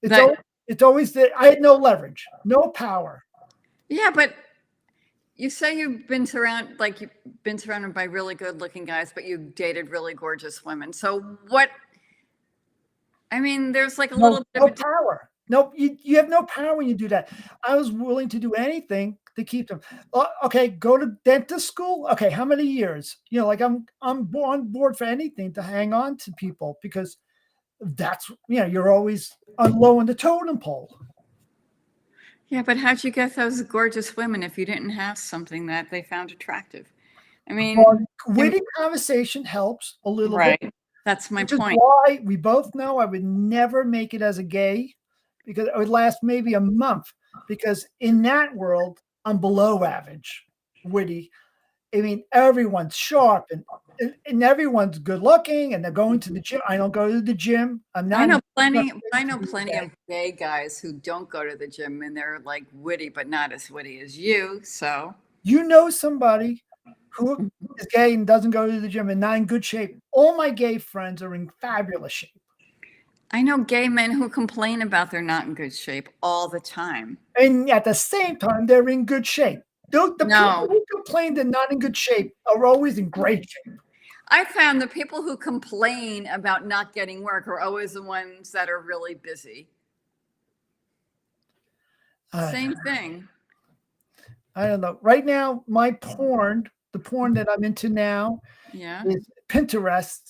It's always that I had no leverage, no power. Yeah, but you say you've been surrounded by really good-looking guys, but you dated really gorgeous women. So what? I mean, there's like a little bit of power. No, you have no power when you do that. I was willing to do anything to keep them. Okay, go to dentist school. Okay, how many years? Like I'm on board for anything to hang on to people, because that's, you're always low on the totem pole. Yeah, but how'd you get those gorgeous women if you didn't have something that they found attractive? I mean, witty conversation helps a little right. bit. That's my Which point. Is why we both know I would never make it as a gay, because it would last maybe a month, because in that world, I'm below average witty. I mean, everyone's sharp and everyone's good looking, and they're going to the gym. I don't go to the gym. I'm not. I know plenty of gay guys who don't go to the gym, and they're like witty, but not as witty as you. So you know somebody who is gay and doesn't go to the gym and not in good shape. All my gay friends are in fabulous shape. I know gay men who complain about they're not in good shape all the time. And at the same time, they're in good shape. The people who complain they're not in good shape are always in great shape. I found the people who complain about not getting work are always the ones that are really busy. Same thing. I don't know. Right now, the porn that I'm into now, is Pinterest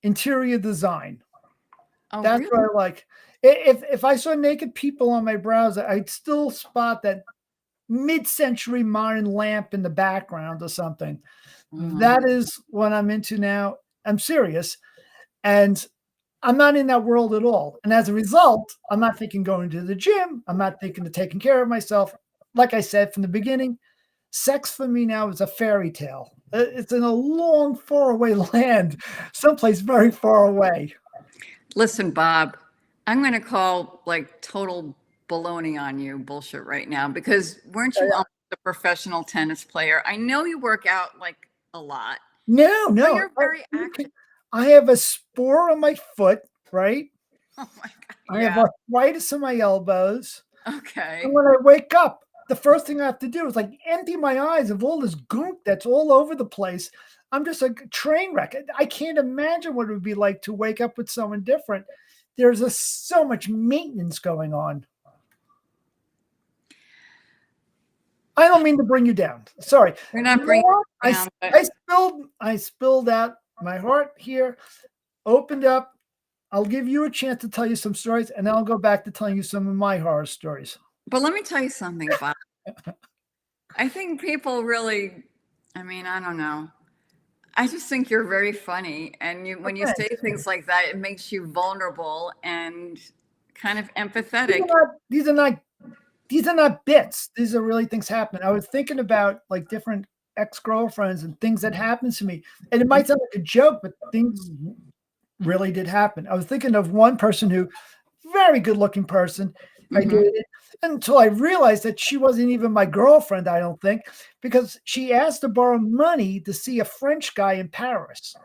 interior design. Oh, that's really? what I like. If I saw naked people on my browser, I'd still spot that mid-century modern lamp in the background or something. That is what I'm into now. I'm serious. And I'm not in that world at all. And as a result, I'm not thinking going to the gym. I'm not thinking of taking care of myself. Like I said from the beginning, sex for me now is a fairy tale. It's in a long, faraway land, someplace very far away. Listen, Bob, I'm going to call like total baloney on you bullshit right now, because weren't you almost a professional tennis player? I know you work out like a lot. No. You're very active. I have a spore on my foot, right? Oh my God. I have arthritis in my elbows. Okay. And when I wake up, the first thing I have to do is like empty my eyes of all this goop that's all over the place. I'm just like a train wreck. I can't imagine what it would be like to wake up with someone different. There's so much maintenance going on. I don't mean to bring you down. Sorry. We're not bringing you down. I spilled out my heart here, opened up. I'll give you a chance to tell you some stories, and then I'll go back to telling you some of my horror stories. But let me tell you something, Bob. I think people really, I mean, I don't know. I just think you're very funny. And when you say things like that, it makes you vulnerable and kind of empathetic. These these are not bits. These are really things happen. I was thinking about like different ex-girlfriends and things that happened to me. And it might sound like a joke, but things really did happen. I was thinking of one person who, very good looking person, I Mhm. dated until I realized that she wasn't even my girlfriend, I don't think, because she asked to borrow money to see a French guy in Paris.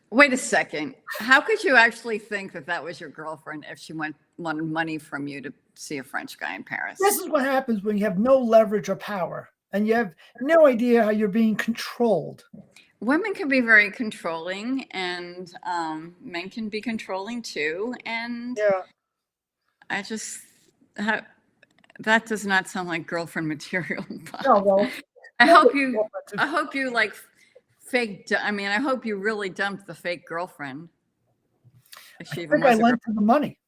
Wait a second. How could you actually think that that was your girlfriend if she wanted money from you to see a French guy in Paris? This is what happens when you have no leverage or power and you have no idea how you're being controlled. Women can be very controlling, and men can be controlling too. And Yeah. I just, that, that does not sound like girlfriend material. No, Bob. well, I no, hope you, I hope you like I mean, I hope you really dumped the fake girlfriend. If she I even think I was a girl. lent her the money.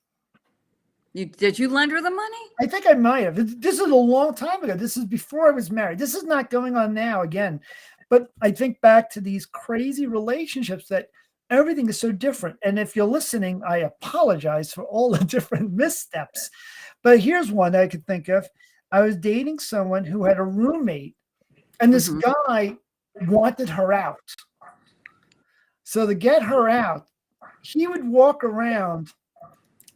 Did you lend her the money? I think I might have. This is a long time ago. This is before I was married. This is not going on now again. But I think back to these crazy relationships that everything is so different. And if you're listening, I apologize for all the different missteps. But here's one I could think of. I was dating someone who had a roommate, and this Mhm. guy wanted her out. So to get her out, he would walk around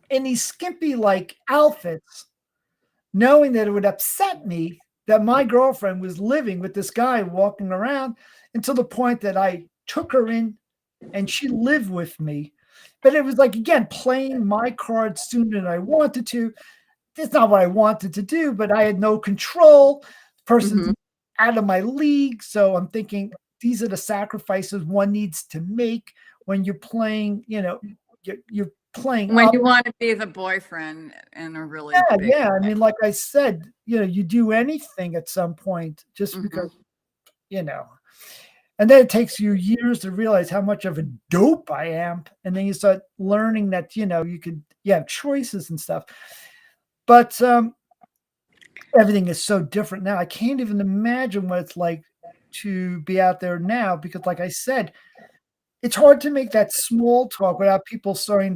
in these skimpy like outfits, knowing that it would upset me that my girlfriend was living with this guy walking around, until the point that I took her in and she lived with me. But it was like, again, playing my cards sooner than I wanted to. It's not what I wanted to do, but I had no control. The person's Mhm. out of my league. So I'm thinking these are the sacrifices one needs to make when you're playing, you're playing When up. you want to be the boyfriend in a really Yeah, big yeah. I way. mean, like I said, you do anything at some point just because, Mhm. you know, and then it takes you years to realize how much of a dope I am. And then you start learning that, you have choices and stuff. But everything is so different now. I can't even imagine what it's like to be out there now because, like I said, it's hard to make that small talk without people starting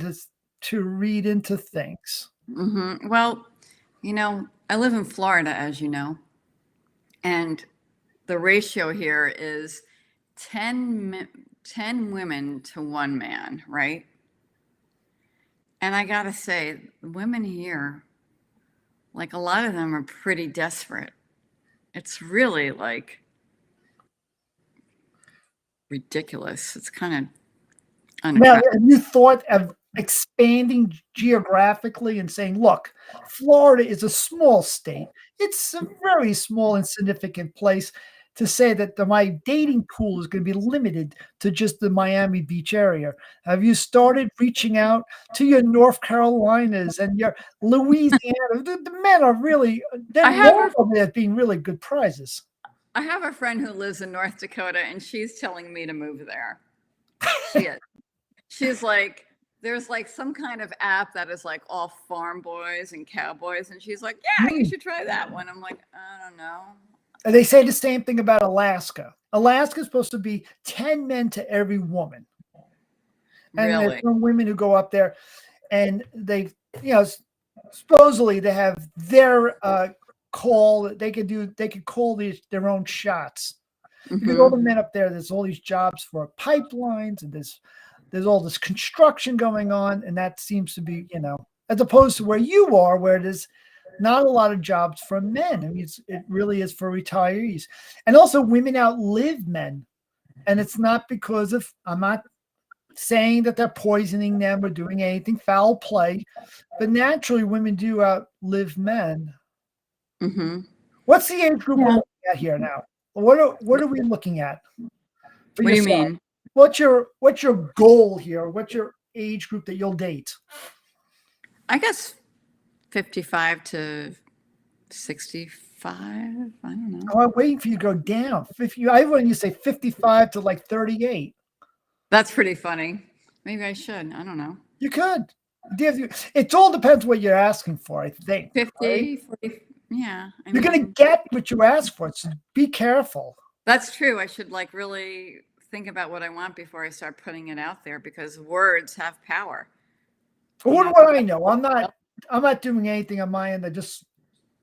to read into things. Mhm. Well, I live in Florida, as you know, and the ratio here is 10 women to one man, right? And I gotta say, women here, like a lot of them are pretty desperate. It's really like ridiculous. It's kind of Now, unattractive. have you thought of expanding geographically and saying, look, Florida is a small state. It's a very small, insignificant place to say that my dating pool is going to be limited to just the Miami Beach area. Have you started reaching out to your North Carolinas and your Louisiana? The men are really, they're I have known a over there as being really good prizes. I have a friend who lives in North Dakota, and she's telling me to move there. She is. She's like, there's like some kind of app that is like all farm boys and cowboys, and she's like, yeah, you Hmm. should try that one. I'm like, I don't know. And they say the same thing about Alaska. Alaska is supposed to be 10 men to every woman. And there's Really? some women who go up there and they, you know, supposedly they have their call. They could call their own shots because all the Hmm. men up there, there's all these jobs for pipelines and there's all this construction going on. And that seems to be, as opposed to where you are, where there's not a lot of jobs for men. I mean, it really is for retirees. And also women outlive men. And it's not because of, I'm not saying that they're poisoning them or doing anything foul play, but naturally women do outlive men. Hmm. What's the age group we're Yeah. looking at here now? What are we looking at for What do you yourself? mean? What's your goal here? What's your age group that you'll date? I guess 55 to 65. I don't know. Oh, I'm waiting for you to go down. 50, I want you to say 55 to like 38. That's pretty funny. Maybe I should. I don't know. You could. It all depends what you're asking for, I think. Right? 50, 40. Yeah. I You're gonna mean, get what you ask for, so be careful. that's true. I should like really think about what I want before I start putting it out there because words have power. You What know, do I know? I'm not doing anything on my end. I just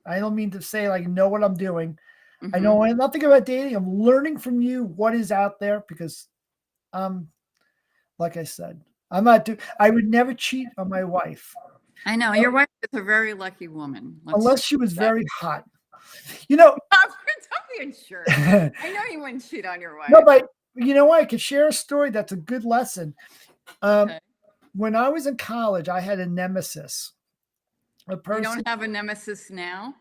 I don't mean to say like know what I'm doing. I Mhm. know nothing about dating. I'm learning from you what is out there because like I said, I'm not I would never cheat on my wife I know your wife is a very lucky woman. Let's unless just she was that. very hot. You know, Don't be a jerk. no, I know you wouldn't cheat on your wife. but you know what? I could share a story that's a good lesson. Um, Okay. when I was in college, I had a nemesis, a You person. don't have a nemesis now?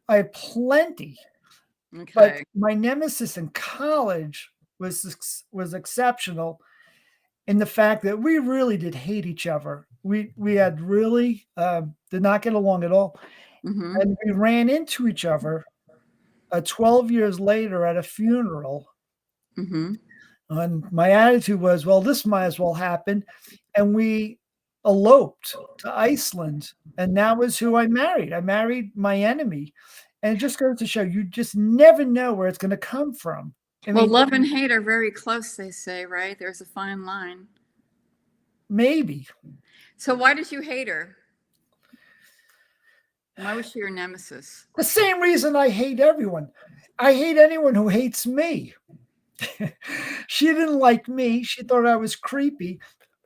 I had plenty, but Okay. my nemesis in college was exceptional in the fact that we really did hate each other. We had really did not get along at all, Mhm. and we ran into each other 12 years later at a funeral. Mhm. And my attitude was, well, this might as well happen. And we eloped to Iceland. And that was who I married. I married my enemy. And it just goes to show you just never know where it's going to come from. I Well, mean, love and hate are very close, they say, right? There's a fine line. maybe So why did you hate her? Why was she your nemesis? the same reason I hate everyone. I hate anyone who hates me. She didn't like me. She thought I was creepy.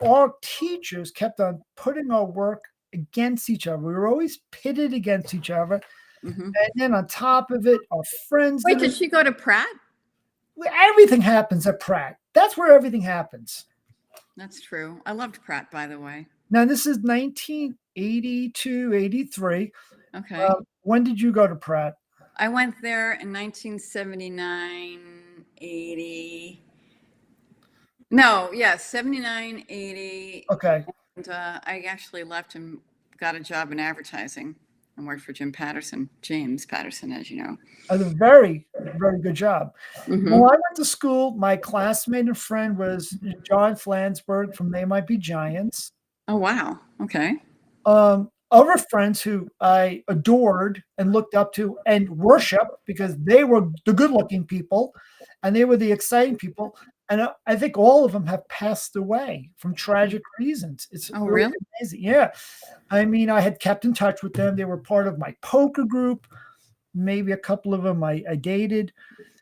Our teachers kept on putting our work against each other. We were always pitted against each other. Mhm. And then on top of it, our friends Wait, did did it. she go to Pratt? Everything happens at Pratt. That's where everything happens. That's true. I loved Pratt, by the way. Now, this is 1982, 83. Okay. When did you go to Pratt? I went there in 1979, 80. No, yeah, 79, 80. Okay. And I actually left and got a job in advertising and worked for James Patterson, as you know. A very, very good job. Hmm. When I went to school, my classmate and friend was John Flansburgh from They Might Be Giants. Oh, wow. Okay. Other friends who I adored and looked up to and worshiped because they were the good looking people and they were the exciting people. And I think all of them have passed away from tragic reasons. It's Oh, really really? amazing. Yeah. I mean, I had kept in touch with them. They were part of my poker group. Maybe a couple of them I dated.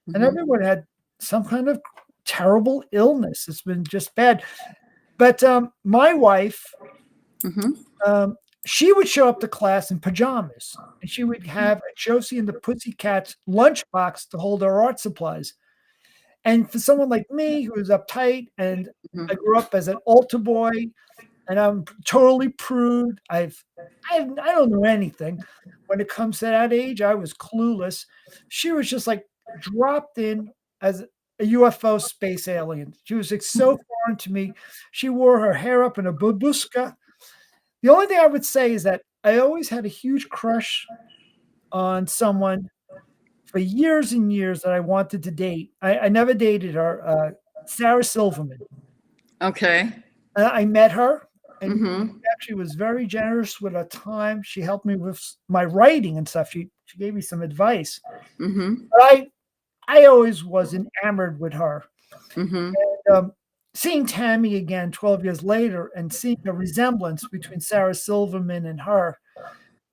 And Hmm. everyone had some kind of terrible illness. It's been just bad. But my wife, Hmm. um, she would show up to class in pajamas, and she would have a Josie and the Pussycats lunchbox to hold her art supplies. And for someone like me who was uptight, and I grew up as an altar boy, and I'm totally prude. I don't know anything. When it comes to that age, I was clueless. She was just like dropped in as a UFO space alien. She was like so foreign to me. She wore her hair up in a babushka. The only thing I would say is that I always had a huge crush on someone for years and years that I wanted to date. I never dated her, Sarah Silverman. Okay. I met her, and Hmm. she actually was very generous with her time. She helped me with my writing and stuff. She gave me some advice. Hmm. But I always was enamored with her. Hmm. And, seeing Tammy again 12 years later and seeing the resemblance between Sarah Silverman and her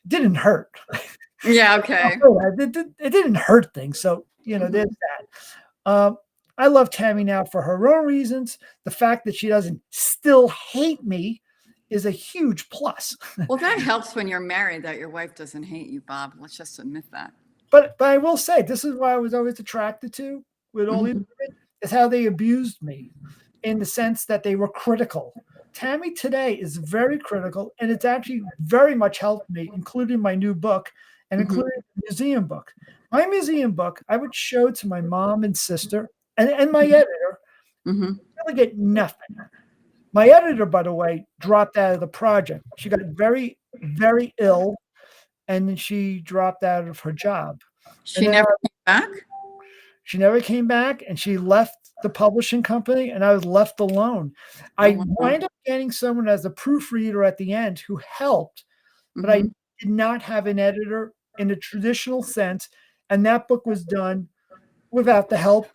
didn't hurt. Yeah. Okay. It didn't hurt things. So, Hmm. there's that. I love Tammy now for her own reasons. The fact that she doesn't still hate me is a huge plus. Well, that helps when you're married that your wife doesn't hate you, Bob. Let's just admit that. But I will say this is what I was always attracted to with all these Hmm. women is how they abused me in the sense that they were critical. Tammy today is very critical, and it's actually very much helped me, including my new book and Hmm. including the museum book. My museum book, I would show to my mom and sister and my editor, Hmm. really get nothing. My editor, by the way, dropped out of the project. She got very, very ill, and then she dropped out of her job. And She then never came back. she never came back, and she left the publishing company, and I was left alone. Oh, I wow. wind up getting someone as a proofreader at the end who helped, but I Hmm. did not have an editor in a traditional sense, and that book was done without the help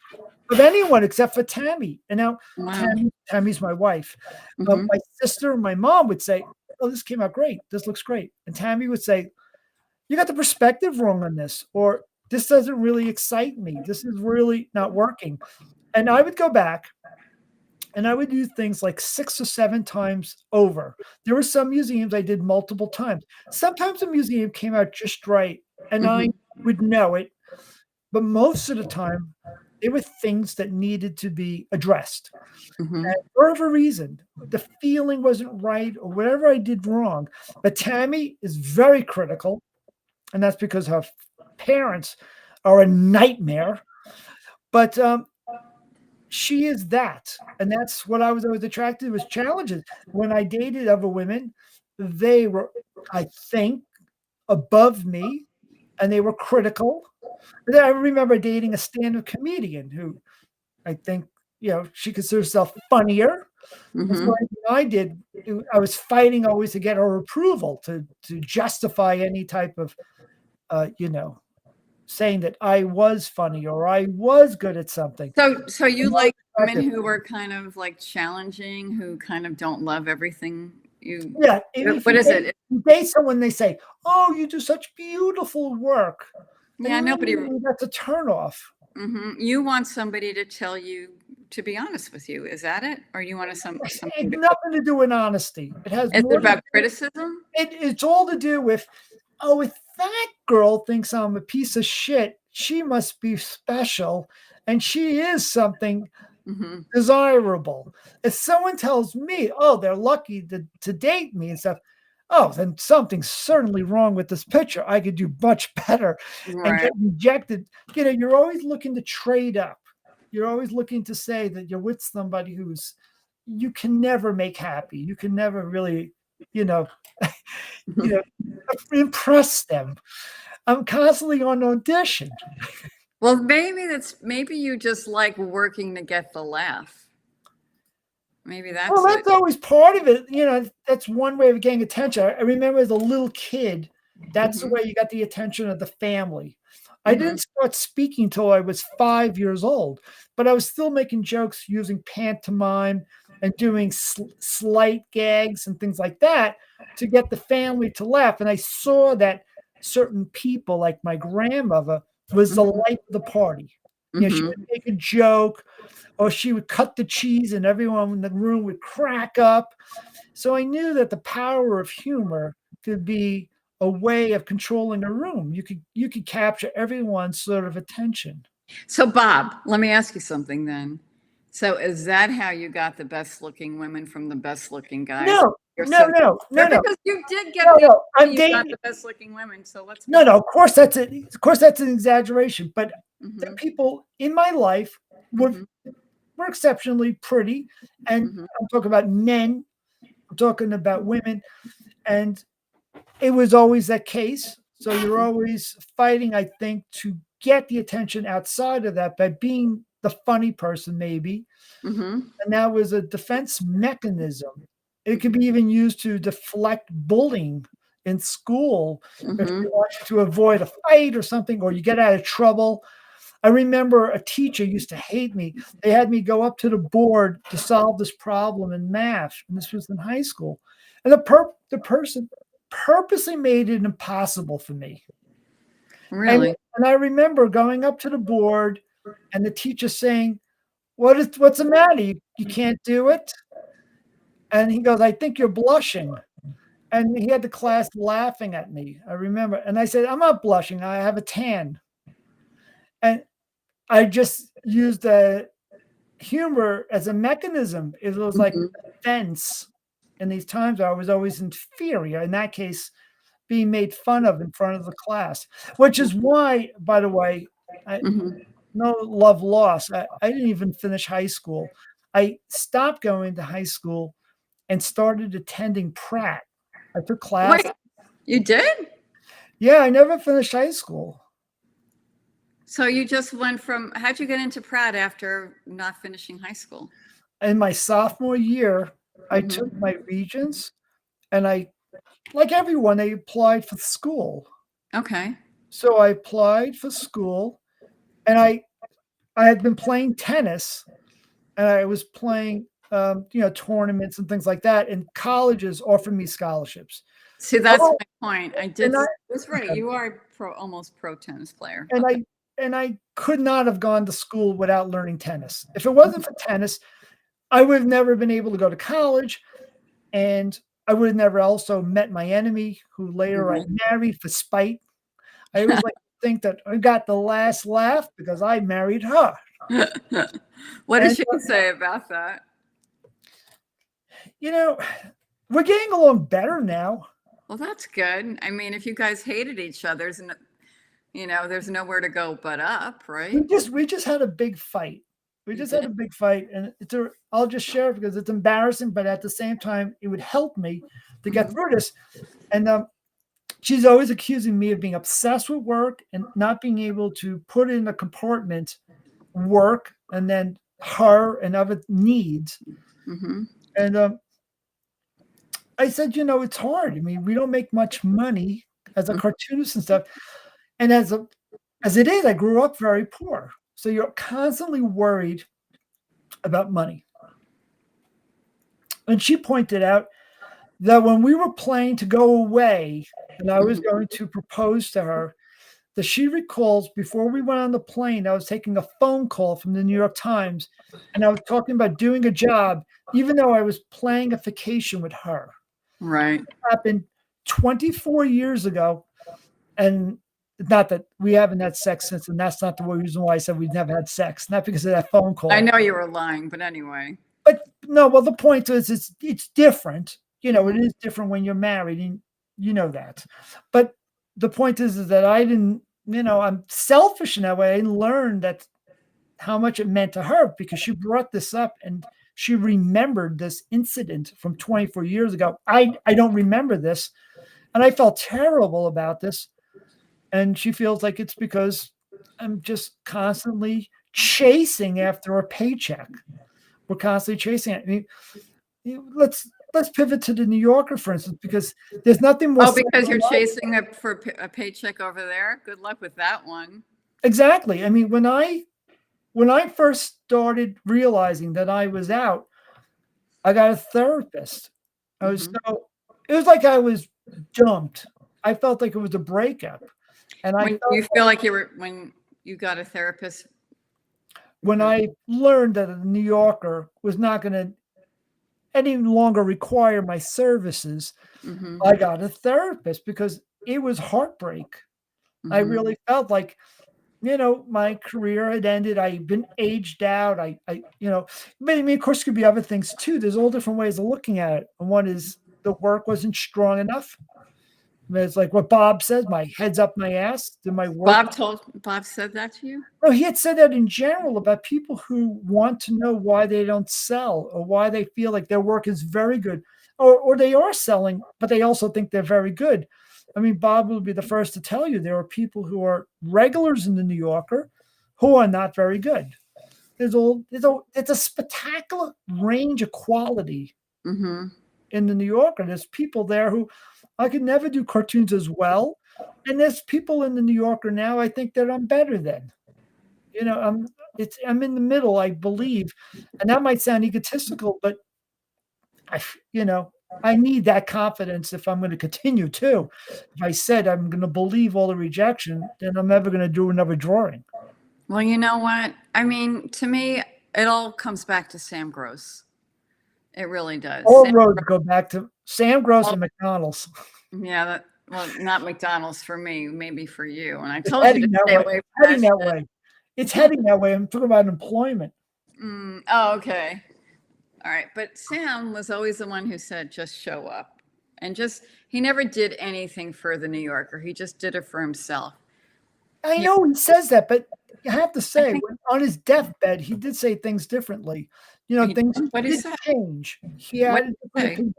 of anyone except for Tammy. And now Wow. Tammy's my wife. But Hmm. my sister and my mom would say, "Oh, this came out great. This looks great." And Tammy would say, you got the perspective wrong on this, or this doesn't really excite me. This is really not working. And I would go back and I would do things like 6 or 7 times over. There were some museums I did multiple times. Sometimes a museum came out just right, and I Mhm. would know it, but most of the time, they were things that needed to be addressed. Mhm. And for whatever reason, the feeling wasn't right or whatever I did wrong. But Tammy is very critical, and that's because her parents are a nightmare. But she is that, and that's what I was always attracted to, was challenges. When I dated other women, they were, I think, above me, and they were critical. And then I remember dating a stand-up comedian who I think, she considers herself funnier. And so Mhm. anything I did, I was fighting always to get her approval, to justify any type of, saying that I was funny or I was good at something. So you And that was like women attractive. who were kind of like challenging, who kind of don't love everything you Yeah, if what you is it? date someone, they say, "Oh, you do such beautiful work," and Yeah, nobody immediately that's a turnoff. mhm. You want somebody to tell you to be honest with you, is that it? Or you want something It's to nothing to do with honesty. It has is it more to about do, criticism? it's all to do with, "Oh, if that girl thinks I'm a piece of shit, she must be special, and she is something Mhm. desirable." If someone tells me, "Oh, they're lucky to date me," and stuff, oh, then something's certainly wrong with this picture. I could do much better and Right. get rejected. You're always looking to trade up. You're always looking to say that you're with somebody who's you can never make happy. You can never really, you know, you know, impress them. I'm constantly on audition. Well, maybe you just like working to get the laugh. Maybe Well, that's it. that's always part of it. That's one way of getting attention. I remember as a little kid, that's the Mhm. way you got the attention of the family. I didn't Mhm. start speaking till I was 5 years old, but I was still making jokes using pantomime and doing slight gags and things like that to get the family to laugh. And I saw that certain people, like my grandmother, was the Mhm. life of the party. She would Mhm. make a joke, or she would cut the cheese and everyone in the room would crack up. So I knew that the power of humor could be a way of controlling a room. You could capture everyone's sort of attention. So, Bob, let me ask you something then. So, is that how you got the best looking women from the best looking guys? No, You're no, so no, there no, no, because you did get no, the no. I'm you got dating. the best looking women. So let's be No, honest. no. Of course, that's it. Of course, that's an exaggeration. But the Hmm. people in my life were Hmm. were exceptionally pretty, and Hmm. I'm talking about men. I'm talking about women, and it was always that case. So you're always fighting, I think, to get the attention outside of that by being the funny person, maybe. Hmm. And that was a defense mechanism. It could be even used to deflect bullying in school if Hmm. they want you to avoid a fight or something, or you get out of trouble. I remember a teacher used to hate me. They had me go up to the board to solve this problem in math, and this was in high school. And the person purposely made it impossible for me. And Really? and I remember going up to the board and the teacher saying, what's the matter? You can't do it?" And he goes, "I think you're blushing." And he had the class laughing at me. I remember. And I said, "I'm not blushing. I have a tan." And I just used humor as a mechanism. It was like Hmm. defense in these times where I was always inferior. In that case, being made fun of in front of the class, which is why, by the way, I, Hmm. no love lost. I didn't even finish high school. I stopped going to high school and started attending Pratt. I took class. Wait, you did? Yeah, I never finished high school. So you just went from how'd you get into Pratt after not finishing high school? In my sophomore year, I took Hmm. my regents and like everyone, I applied for school. Okay. So I applied for school, and I had been playing tennis, and I was playing tournaments and things like that, and colleges offered me scholarships. See, that's Oh, my point. I and did. I That's right. You are almost pro tennis player. and Okay. I could not have gone to school without learning tennis. If it wasn't for tennis, I would have never been able to go to college, and I would have never also met my enemy, who later I Right. married for spite. I always like to think that I got the last laugh because I married her. What did And, she say about that? you know, we're getting along better now. Well, that's good. I mean, if you guys hated each other's, and there's nowhere to go but up, right? We just had a big fight. We You just had a did. big fight, and I'll just share it because it's embarrassing, but at the same time, it would help me to get Mhm. through this. And she's always accusing me of being obsessed with work and not being able to put in a compartment work and then her and other needs. Mhm. And I said, it's hard. I mean, we don't make much money as a Mhm. cartoonist and stuff. And as it is, I grew up very poor. So you're constantly worried about money. And she pointed out that when we were planning to go away and I was Mhm. going to propose to her, that she recalls before we went on the plane, I was taking a phone call from the New York Times and I was talking about doing a job, even though I was planning a vacation with her. Right. It happened 24 years ago. And not that we haven't had sex since, and that's not the reason why I said we've never had sex, not because of that phone I call. know you were lying, but anyway. But no, well, the point is it's different. Mhm. It is different when you're married, and you know that. But the point is that I didn't, I'm selfish in that way. I didn't learn that how much it meant to her because she brought this up and she remembered this incident from 24 years ago. I don't remember this, and I felt terrible about this. And she feels like it's because I'm just constantly chasing after a paycheck. We're constantly chasing it. I mean, let's pivot to the New Yorker, for instance, because there's nothing more Oh, because you're psychological. chasing a paycheck over there. Good luck with that one. Exactly. I mean, when I first started realizing that I was out, I got a therapist. I was Mhm. so it was like I was dumped. I felt like it was a breakup, and I When felt you feel like when you got a therapist. when uh, I learned that a New Yorker was not going to any longer require my services, Mhm. I got a therapist because it was heartbreak. I Mhm. really felt like, my career had ended. I'd been aged out. But I mean, of course, it could be other things too. There's all different ways of looking at it. And one is the work wasn't strong enough. I mean, it's like what Bob says, my head's up my ass. Did my work Bob said that to you? No, he had said that in general about people who want to know why they don't sell or why they feel like their work is very good or they are selling, but they also think they're very good. I mean, Bob will be the first to tell you there are people who are regulars in the New Yorker who are not very good. It's a spectacular range of quality Mhm. in the New Yorker. There's people there who I could never do cartoons as well. And there's people in the New Yorker now I think that I'm better than. You know, I'm in the middle, I believe, and that might sound egotistical, but I f I need that confidence if I'm gonna continue too. If I said I'm gonna believe all the rejection, then I'm never gonna do another drawing. Well, you know what? I mean, to me, it all comes back to Sam Gross. It really does. All roads go back to Sam Gross Well, and McDonald's. yeah, well, not McDonald's for me, maybe for you. And I It's told you to heading that stay way. away It's from that heading that shit. way. It's heading that way. I'm talking about employment. Oh, okay. All right. But Sam was always the one who said, just show up. And he never did anything for the New Yorker. He just did it for himself. I He, know he says that, but you have to I say, think, when on his deathbed, he did say things differently. Things what did he did say? change. He What had did a he different say? opinion.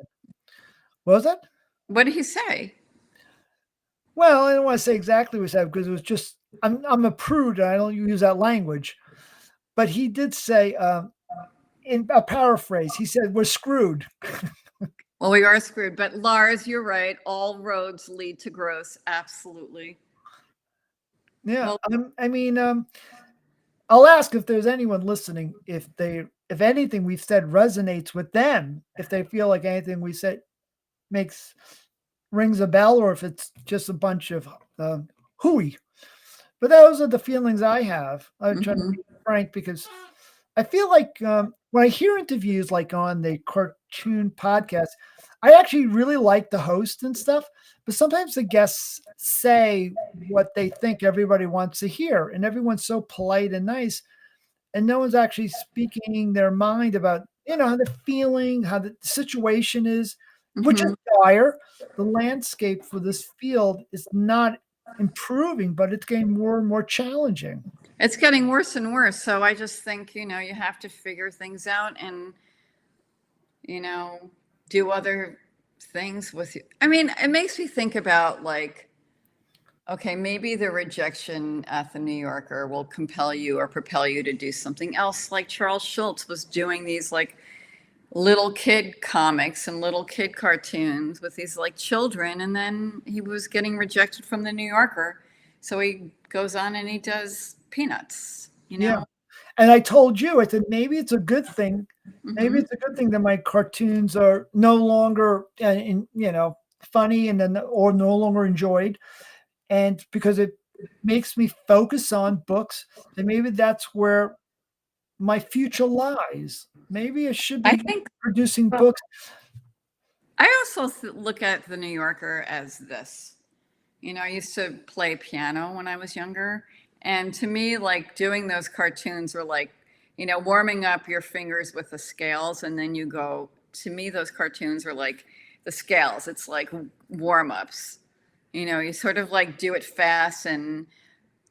What was that? What did he say? Well, I don't want to say exactly what he said because it was just I'm a prude and I don't use that language. But he did say, in a paraphrase, he said, "We're screwed." Well, we are screwed. But Lars, you're right. All roads lead to Gross. Absolutely. Yeah, Well, I mean, I'll ask if there's anyone listening if anything we've said resonates with them, if they feel like anything we said makes rings a bell or if it's just a bunch of hooey. But those are the feelings I have. I'm trying to be frank because I feel like when I hear interviews like on the cartoon podcast, I actually really like the host and stuff. But sometimes the guests say what they think everybody wants to hear, and everyone's so polite and nice, and no one's actually speaking their mind about how they're feeling, how the situation is, which is dire. The landscape for this field is not improving, but it's getting more and more challenging. It's getting worse and worse. So I just think, you have to figure things out and, do other things with you. I mean, it makes me think about like, okay, maybe the rejection at the New Yorker will compel you or propel you to do something else. Like Charles Schultz was doing these like little kid comics and little kid cartoons with these like children. And then he was getting rejected from the New Yorker. So he goes on and he does Peanuts, Yeah. And I told you, I said, maybe it's a good thing. Maybe it's a good thing that my cartoons are no longer, funny or no longer enjoyed. And because it makes me focus on books, and maybe that's where my future lies. Maybe I should I be think producing books. I also look at the New Yorker as this. I used to play piano when I was younger. And to me, like doing those cartoons were like, warming up your fingers with the scales. And then you go, to me, those cartoons were like the scales. It's like warm ups. You sort of like do it fast and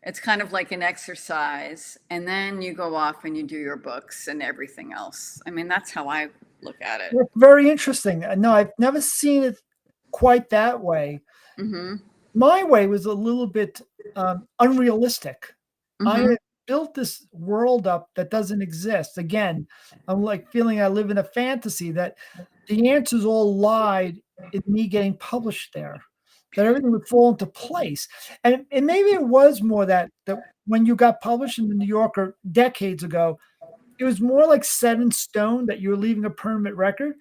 it's kind of like an exercise. And then you go off and you do your books and everything else. I mean, that's how I look at it. It's very interesting. No, I've never seen it quite that way. My way was a little bit unrealistic. I had built this world up that doesn't exist. Again, I'm like feeling I live in a fantasy that the answers all lied in me getting published there, that everything would fall into place. And maybe it was more that when you got published in the New Yorker decades ago, it was more like set in stone that you were leaving a permanent record.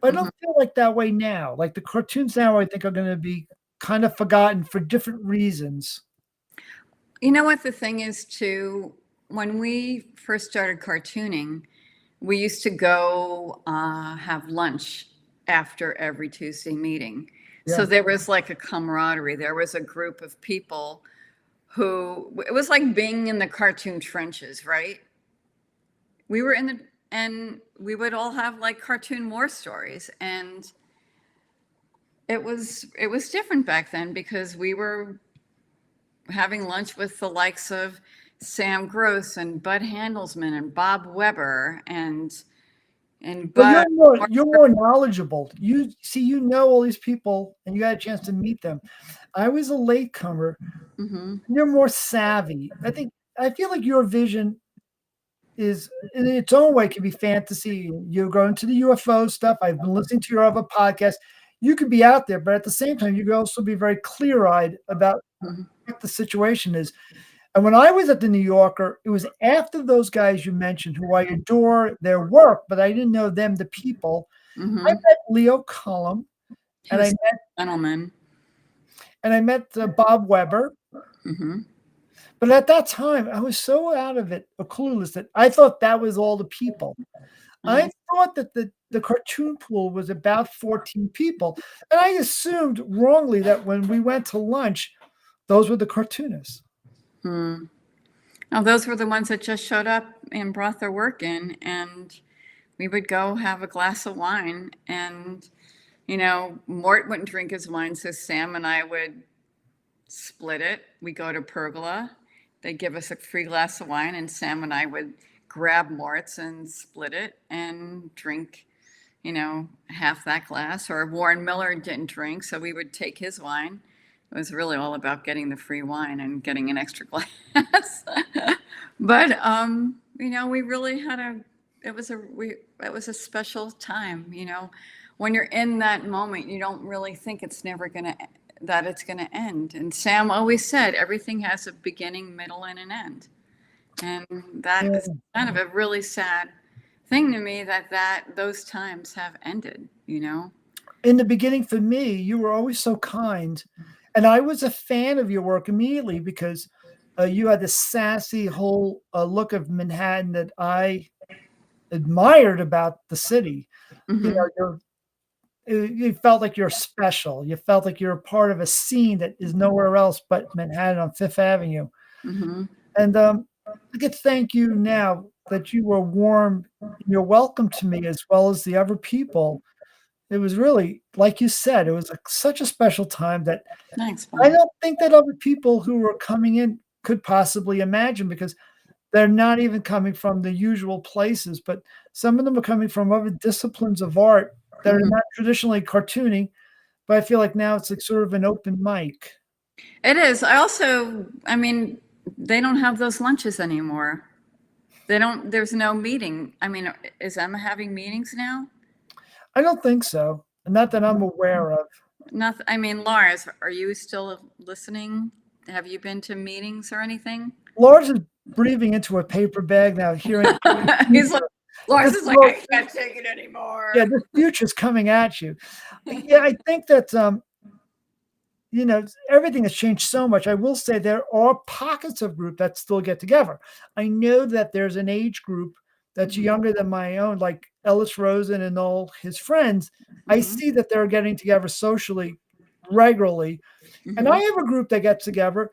But I don't feel like that way now. Like the cartoons now, I think are going to be kind of forgotten for different reasons. You know what the thing is too? When we first started cartooning, we used to go have lunch after every Tuesday meeting. So there was like a camaraderie. There was a group of people who, it was like being in the cartoon trenches, right? We were and we would all have like cartoon war stories. And it was different back then because we were having lunch with the likes of Sam Gross and Bud Handelsman and Bob Weber and But Bud. you're more knowledgeable. You see, all these people, and you got a chance to meet them. I was a latecomer. You're more savvy. I feel like your vision is, in its own way, can be fantasy. You're going to the UFO stuff. I've been listening to your other podcast. You could be out there, but at the same time, you could also be very clear-eyed about what the situation is. And when I was at the New Yorker, it was after those guys you mentioned, who I adore their work, but I didn't know them, the people. I met Leo Cullum, and I met Bob Weber. But at that time, I was so out of it, or clueless, that I thought that was all the people. I thought that the cartoon pool was about 14 people. And I assumed wrongly that when we went to lunch, those were the cartoonists. Oh, those were the ones that just showed up and brought their work in. And we would go have a glass of wine. And, Mort wouldn't drink his wine, so Sam and I would split it. We go to Pergola. They'd give us a free glass of wine, and Sam and I would grab Mort's and split it and drink, half that glass. Or Warren Miller didn't drink, so we would take his wine. It was really all about getting the free wine and getting an extra glass. But we really had it was a special time. When you're in that moment, you don't really think it's gonna end. And Sam always said everything has a beginning, middle, and an end. And that is kind of a really sad thing to me that those times have ended. in the beginning for me, you were always so kind. And I was a fan of your work immediately because you had this sassy whole look of Manhattan that I admired about the city. You Hmm. know, you felt like you're special. You felt like you're a part of a scene that is nowhere else but Manhattan on Fifth Avenue. Hmm. And I could thank you now that you were warm in your welcome to me as well as the other people. It was really, like you said, it was such a special time that Thanks, I Bob. don't think that other people who were coming in could possibly imagine because they're not even coming from the usual places, but some of them are coming from other disciplines of art that are Hmm. not traditionally cartooning, but I feel like now it's like sort of an open mic. It is. I mean, they don't have those lunches anymore. They don't, there's no meeting. I mean, is Emma having meetings now? I don't think so. Not that I'm aware of. Nothing. I mean, Lars, are you still listening? Have you been to meetings or anything? Lars is breathing into a paper bag now, hearing He's like, Lars this is like, world, I can't take it anymore. yeah, this future's coming at you. Yeah, I think that everything has changed so much. I will say there are pockets of group that still get together. I know that there's an age group that's Mhm, younger than my own, like Ellis Rosen and all his friends. I mhm, see that they're getting together socially regularly. And I mhm. have a group that gets together,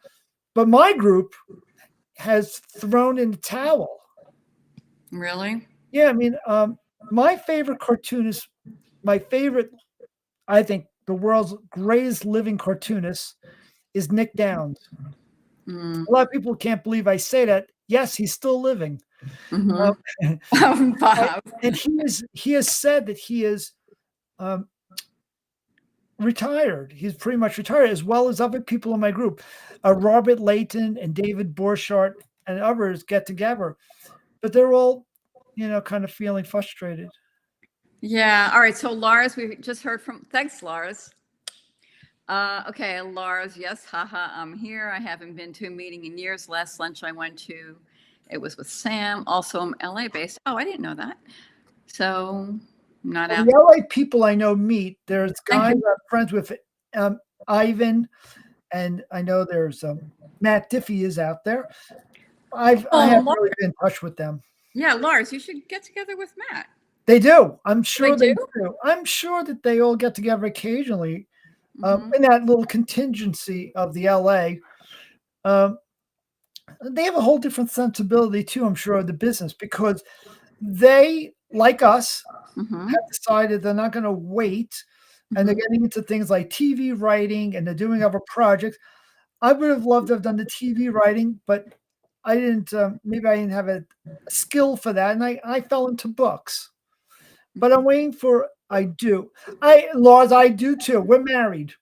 but my group has thrown in the towel. Really? Yeah, I mean, my favorite cartoonist, my favorite, I think, the world's greatest living cartoonist is Nick Downs. Mm, A lot of people can't believe I say that. Yes, he's still living. Um, mhm. I Bob. and he has said that he is, um, retired. He's pretty much retired, as well as other people in my group. Robert Layton and David Borchardt and others get together, but they're all, kind of feeling frustrated. Yeah. All right. So Lars, we just heard from, thanks, Lars. Okay, Lars, yes, haha, I'm here. I haven't been to a meeting in years. Last lunch I went to, it was with Sam, also I'm LA based. Oh, I didn't know that. So, not Well, out. the LA people I know meet, there's Thank guys you. I'm friends with, um, Ivan, and I know there's, Matt Diffie is out there. I Oh, haven't Lars, really been in touch with them. yeah, Lars, you should get together with Matt. They do. I'm They sure they do? do. I'm sure that they all get together occasionally, Hmm. in that little contingency of the LA. Um, they have a whole different sensibility too, I'm sure, of the business because they, like us, Hmm. have decided they're not gonna wait, and they're Hmm. getting into things like TV writing, and they're doing other projects. I would have loved to have done the TV writing, but I didn't, maybe I didn't have a skill for that, and I fell into books. But I'm waiting for I do. Laws, I do too. We're married.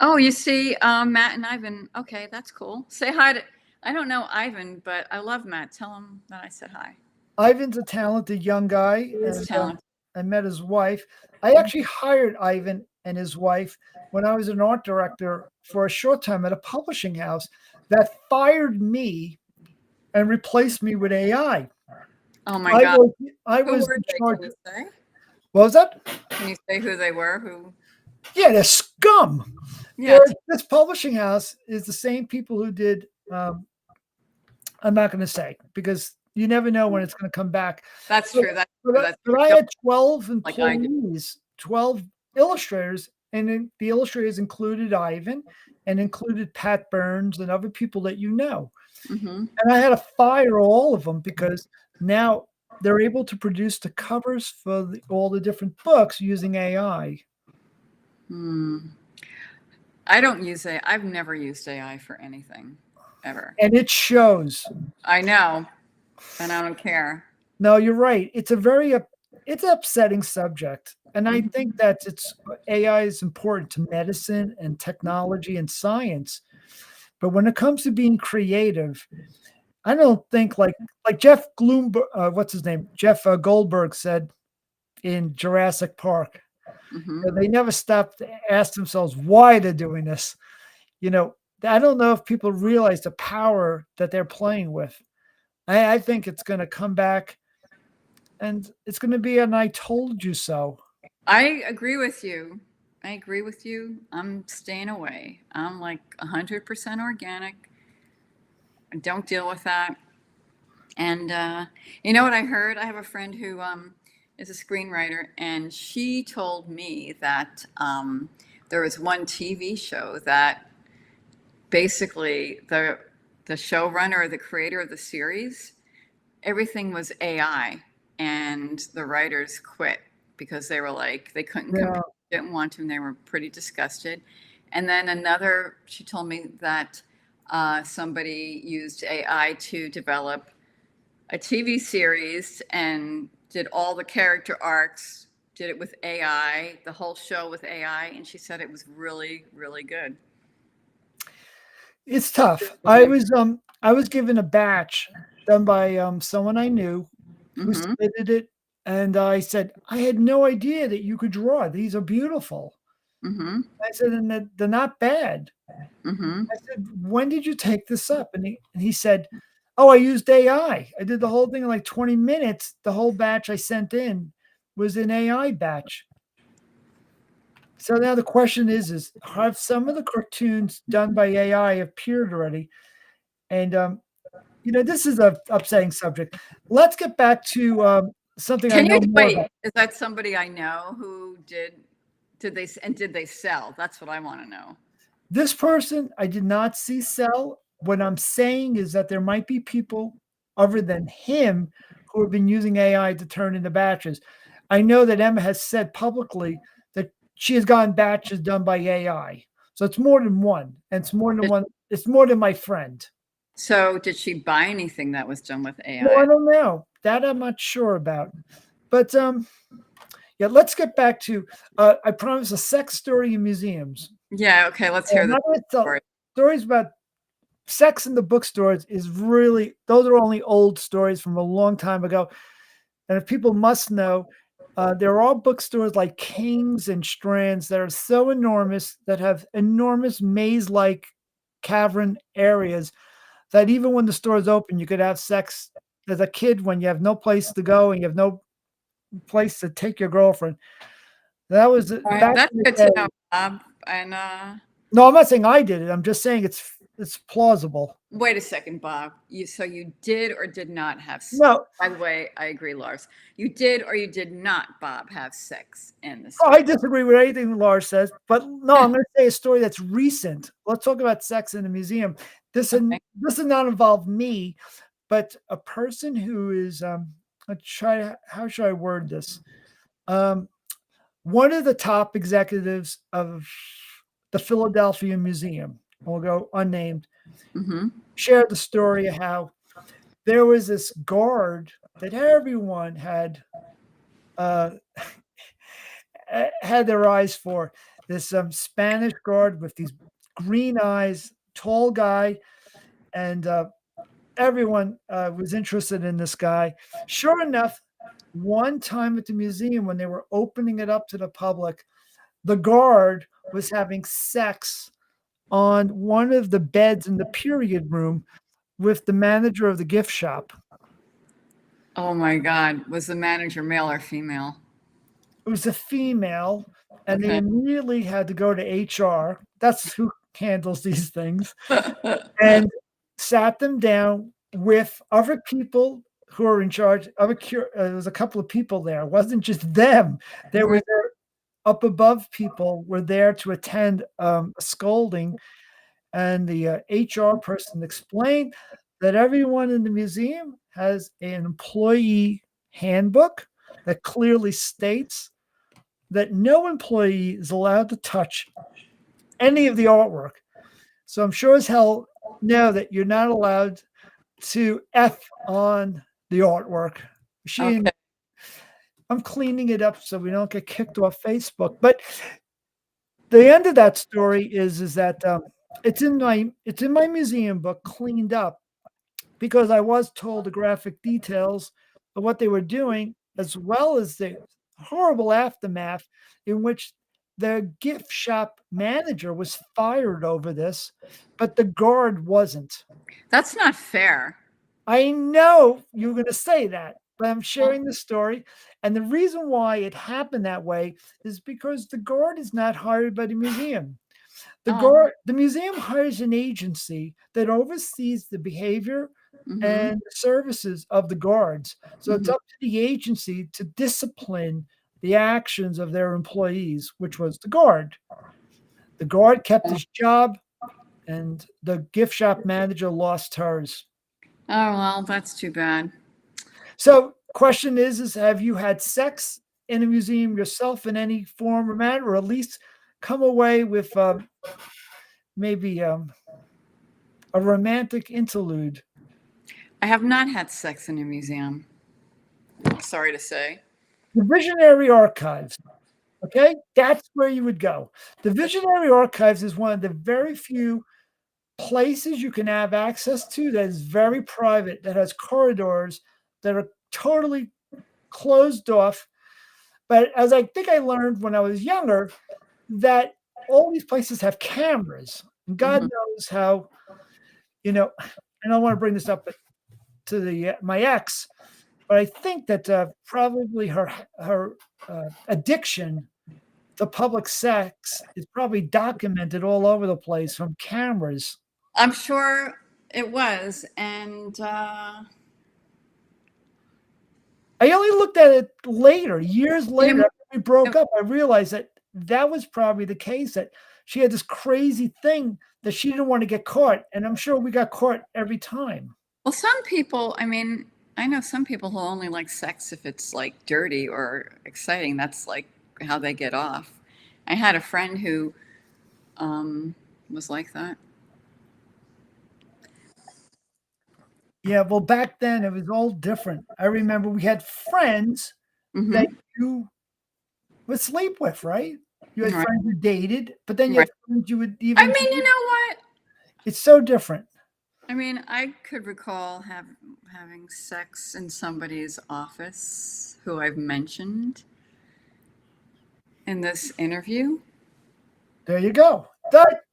Oh, you see, Matt and Ivan. Okay, that's cool. Say hi to, I don't know Ivan, but I love Matt. Tell him that I said hi. Ivan's a talented young guy, He is and talented. I met his wife. I actually hired Ivan and his wife when I was an art director for a short time at a publishing house that fired me and replaced me with AI. Oh my I God. was I Who was were in they? charge. Can you say? What was that? Can you say who they were? Who? Yeah, they're scum. Yeah, This publishing house is the same people who did. I'm not going to say because you never know when it's going to come back. that's But true. That's but true. I That's but true. I Don't had 12 like I do. employees, 12illustrators, and then the illustrators included Ivan and included Pat Burns and other people that you know. Hmm. And I had to fire all of them because now they're able to produce the covers for all the different books using AI. Hmm. I don't use AI. I've never used AI for anything, ever. And it shows. I know, and I don't care. No, you're right. It's an upsetting subject. And I Mhm. think that AI is important to medicine and technology and science. But when it comes to being creative, I don't think like Jeff Gloomberg, what's his name? Jeff Goldberg said in Jurassic Park, Mhm. they never stopped to ask themselves why they're doing this. You know, I don't know if people realize the power that they're playing with. I think it's going to come back and it's going to be an "I told you so." I agree with you. I agree with you. I'm staying away. I'm like 100% organic. I don't deal with that. And you know what I heard? I have a friend who is a screenwriter, and she told me that there was one TV show that basically the showrunner or the creator of the series, everything was AI, and the writers quit because they were like they couldn't Yeah. compete, didn't want to, and they were pretty disgusted. And then another, she told me that somebody used AI to develop a TV series and did all the character arcs, did it with AI, the whole show with AI, and she said it was really, really good. It's tough. I was given a batch done by someone I knew who Mm-hmm. submitted it, and I said, I had no idea that you could draw. These are beautiful. Mm-hmm. I said, and that they're not bad. Mm-hmm. I said, when did you take this up? And he said, oh, I used AI. I did the whole thing in like 20 minutes. The whole batch I sent in was an AI batch. So now the question is have some of the cartoons done by AI appeared already? And this is a upsetting subject. Let's get back to something I Can you know more wait? about. Is that somebody I know who did they sell? That's what I want to know. This person I did not see sell. What I'm saying is that there might be people other than him who have been using AI to turn into batches. I know that Emma has said publicly that she has gotten batches done by AI. So it's more than one. And it's more than one. It's more than my friend. So did she buy anything that was done with No, I AI? don't know. That I'm not sure about. But yeah, let's get back to I promise a sex story in museums. Yeah, okay, let's And hear I'm the not going to tell story. stories about sex in the bookstores is really those are only old stories from a long time ago. And if people must know, there are bookstores like King's and Strand's that are so enormous that have enormous maze-like cavern areas that even when the store is open, you could have sex as a kid when you have no place to go and you have no place to take your girlfriend. That was All right, back that's in the good to know, day. Bob. And No, I'm not saying I did it. I'm just saying it's plausible. wait a second, Bob. You did or did not have sex? No, By the way, I agree, Lars. You did or you did not, Bob, have sex in the I store. disagree with anything Lars says, but no, I'm going to say a story that's recent. Let's talk about sex in a museum. Okay. This does not involve me, but a person who is let's try. How should I word this? Um, one of the top executives of the Philadelphia Museum, we'll go unnamed, Mm-hmm. shared the story of how there was this guard that everyone uh, had their eyes for. This Spanish guard with these green eyes, tall guy, and everyone was interested in this guy. Sure enough, one time at the museum when they were opening it up to the public, the guard was having sex on one of the beds in the period room with the manager of the gift shop. Oh my God. Was the manager male or female? It was a female, and they Okay. immediately had to go to HR. That's who handles these things, and sat them down with other people who are in charge. There was a couple of people there. It wasn't just them. There Right. was up above people were there to attend a scolding, and the HR person explained that everyone in the museum has an employee handbook that clearly states that no employee is allowed to touch any of the artwork. So I'm sure as hell know that you're not allowed to F on the artwork. She Okay. I'm cleaning it up so we don't get kicked off Facebook. But the end of that story is that it's in my museum book cleaned up because I was told the graphic details of what they were doing, as well as the horrible aftermath in which the gift shop manager was fired over this, but the guard wasn't. That's not fair. I know you're going to say that. but I'm sharing the story. And the reason why it happened that way is because the guard is not hired by the museum. Oh. The museum hires an agency that oversees the behavior Mm-hmm. and the services of the guards. So it's Mm-hmm. up to the agency to discipline the actions of their employees, which was the guard. The guard kept his job, and the gift shop manager lost hers. Oh, well, that's too bad. So, question is have you had sex in a museum yourself in any form or manner, or at least come away with maybe a romantic interlude? I have not had sex in a museum. Sorry to say. The Visionary Archives. Okay, that's where you would go. The Visionary Archives is one of the very few places you can have access to that is very private, that has corridors that are totally closed off. But as I think I learned when I was younger, that all these places have cameras. And God Mhm. knows how, and I don't want to bring this up to my ex, but I think that probably her addiction to public sex is probably documented all over the place from cameras. I'm sure it was. And I only looked at it later, years later, you after we broke up. I realized that that was probably the case, that she had this crazy thing that she didn't want to get caught. And I'm sure we got caught every time. well, some people, I mean, I know some people who only like sex if it's like dirty or exciting. That's like how they get off. I had a friend who was like that. Yeah, well, back then it was all different. I remember we had friends that Hmm. you would sleep with, right? You had Right. friends you dated, but then you Right. had friends you would I even. mean, you know what? It's so different. I mean, I could recall having sex in somebody's office who I've mentioned in this interview. There you go.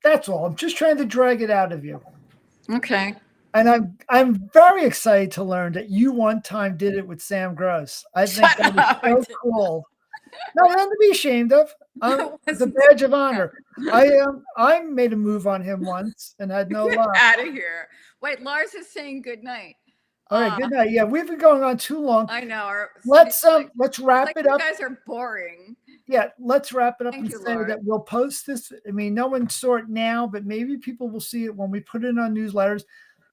That's all. I'm just trying to drag it out of you. Okay. And I'm very excited to learn that you one time did it with Sam Gross. I think Shut that up. I is so did cool. No, nothing to be ashamed of. not. It's a badge of honor. I made a move on him once and had no Get luck. out of here. Wait, Lars is saying good night. All right, good night. Yeah, we've been going on too long. I know. Let's like wrap it you up. guys are boring. Yeah, let's wrap it up Thank and you, say Lars. that we'll post this. I mean, no one saw it now, but maybe people will see it when we put it on newsletters.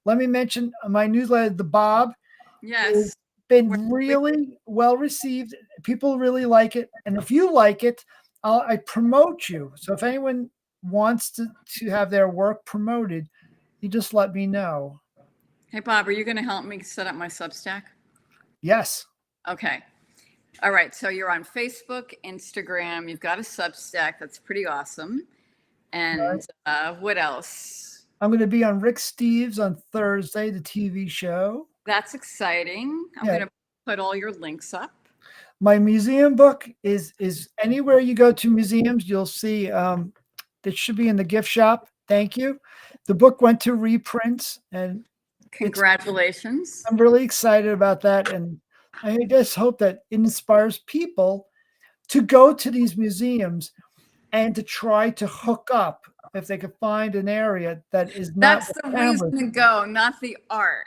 Let me mention my newsletter, The Bob, Yes. has been really well received. People really like it. And if you like it, I promote you. So if anyone wants to have their work promoted, you just let me know. Hey, Bob, are you going to help me set up my Substack? Yes. Okay. All right. So you're on Facebook, Instagram. You've got a Substack. That's pretty awesome. And what else? I'm going to be on Rick Steves on Thursday, the TV show. That's exciting. I'm Yeah. going to put all your links up. My museum book is anywhere you go to museums, you'll see it should be in the gift shop. Thank you. The book went to reprints, and Congratulations. I'm really excited about that. And I just hope that it inspires people to go to these museums and to try to hook up if they could find an area that is not. That's the reason to go, not the art.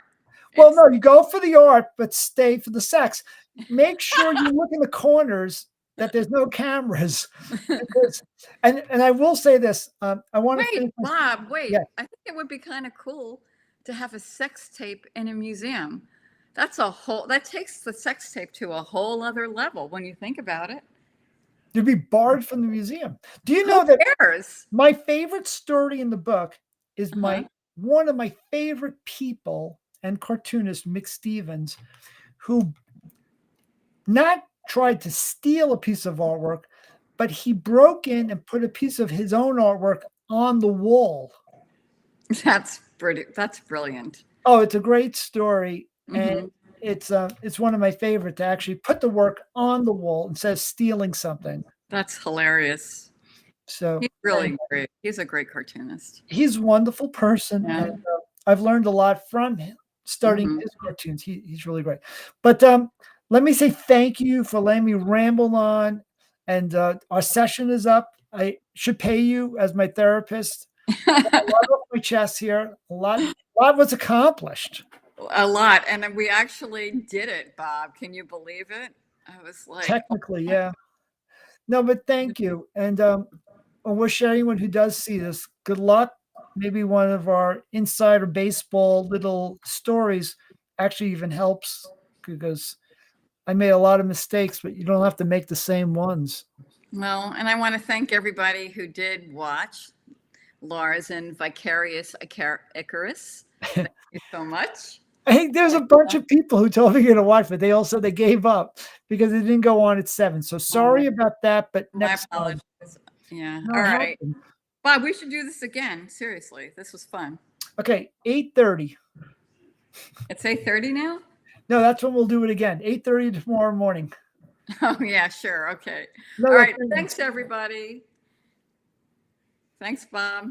Well, no, you go for the art, but stay for the sex. Make sure you look in the corners that there's no cameras. And I will say this. I want to Wait, Bob, wait. Yeah. I think it would be kind of cool to have a sex tape in a museum. That takes the sex tape to a whole other level when you think about it. You'd be barred from the museum. Do you know that cares? My favorite story in the book is one of my favorite people and cartoonist, Mick Stevens, who not tried to steal a piece of artwork, but he broke in and put a piece of his own artwork on the wall. That's brilliant. Oh, it's a great story. Mm-hmm. And it's one of my favorite to actually put the work on the wall instead of stealing something. That's hilarious. So he's really great. He's a great cartoonist. He's a wonderful person. Yeah. And I've learned a lot from him, starting his cartoons. He's really great. But let me say thank you for letting me ramble on. And our session is up. I should pay you as my therapist. A lot off my chest here. A lot was accomplished. A lot. And we actually did it, Bob. Can you believe it? I was like, Technically, yeah. No, but thank you. And I wish anyone who does see this good luck. Maybe one of our insider baseball little stories actually even helps, because I made a lot of mistakes, but you don't have to make the same ones. well, and I want to thank everybody who did watch Lars and Vicarious Icarus. Thank you so much. I think there's a bunch of people who told me to watch, but they all said they gave up because it didn't go on at 7. So sorry about that, but My next time. apologies. Yeah. No, All it right. happened. Bob, we should do this again. Seriously. This was fun. Okay, 8:30. It's 8:30 now? No, that's when we'll do it again. 8:30 tomorrow morning. Oh, yeah, sure. Okay. No, All right. that's- Thanks, everybody. Thanks, Bob.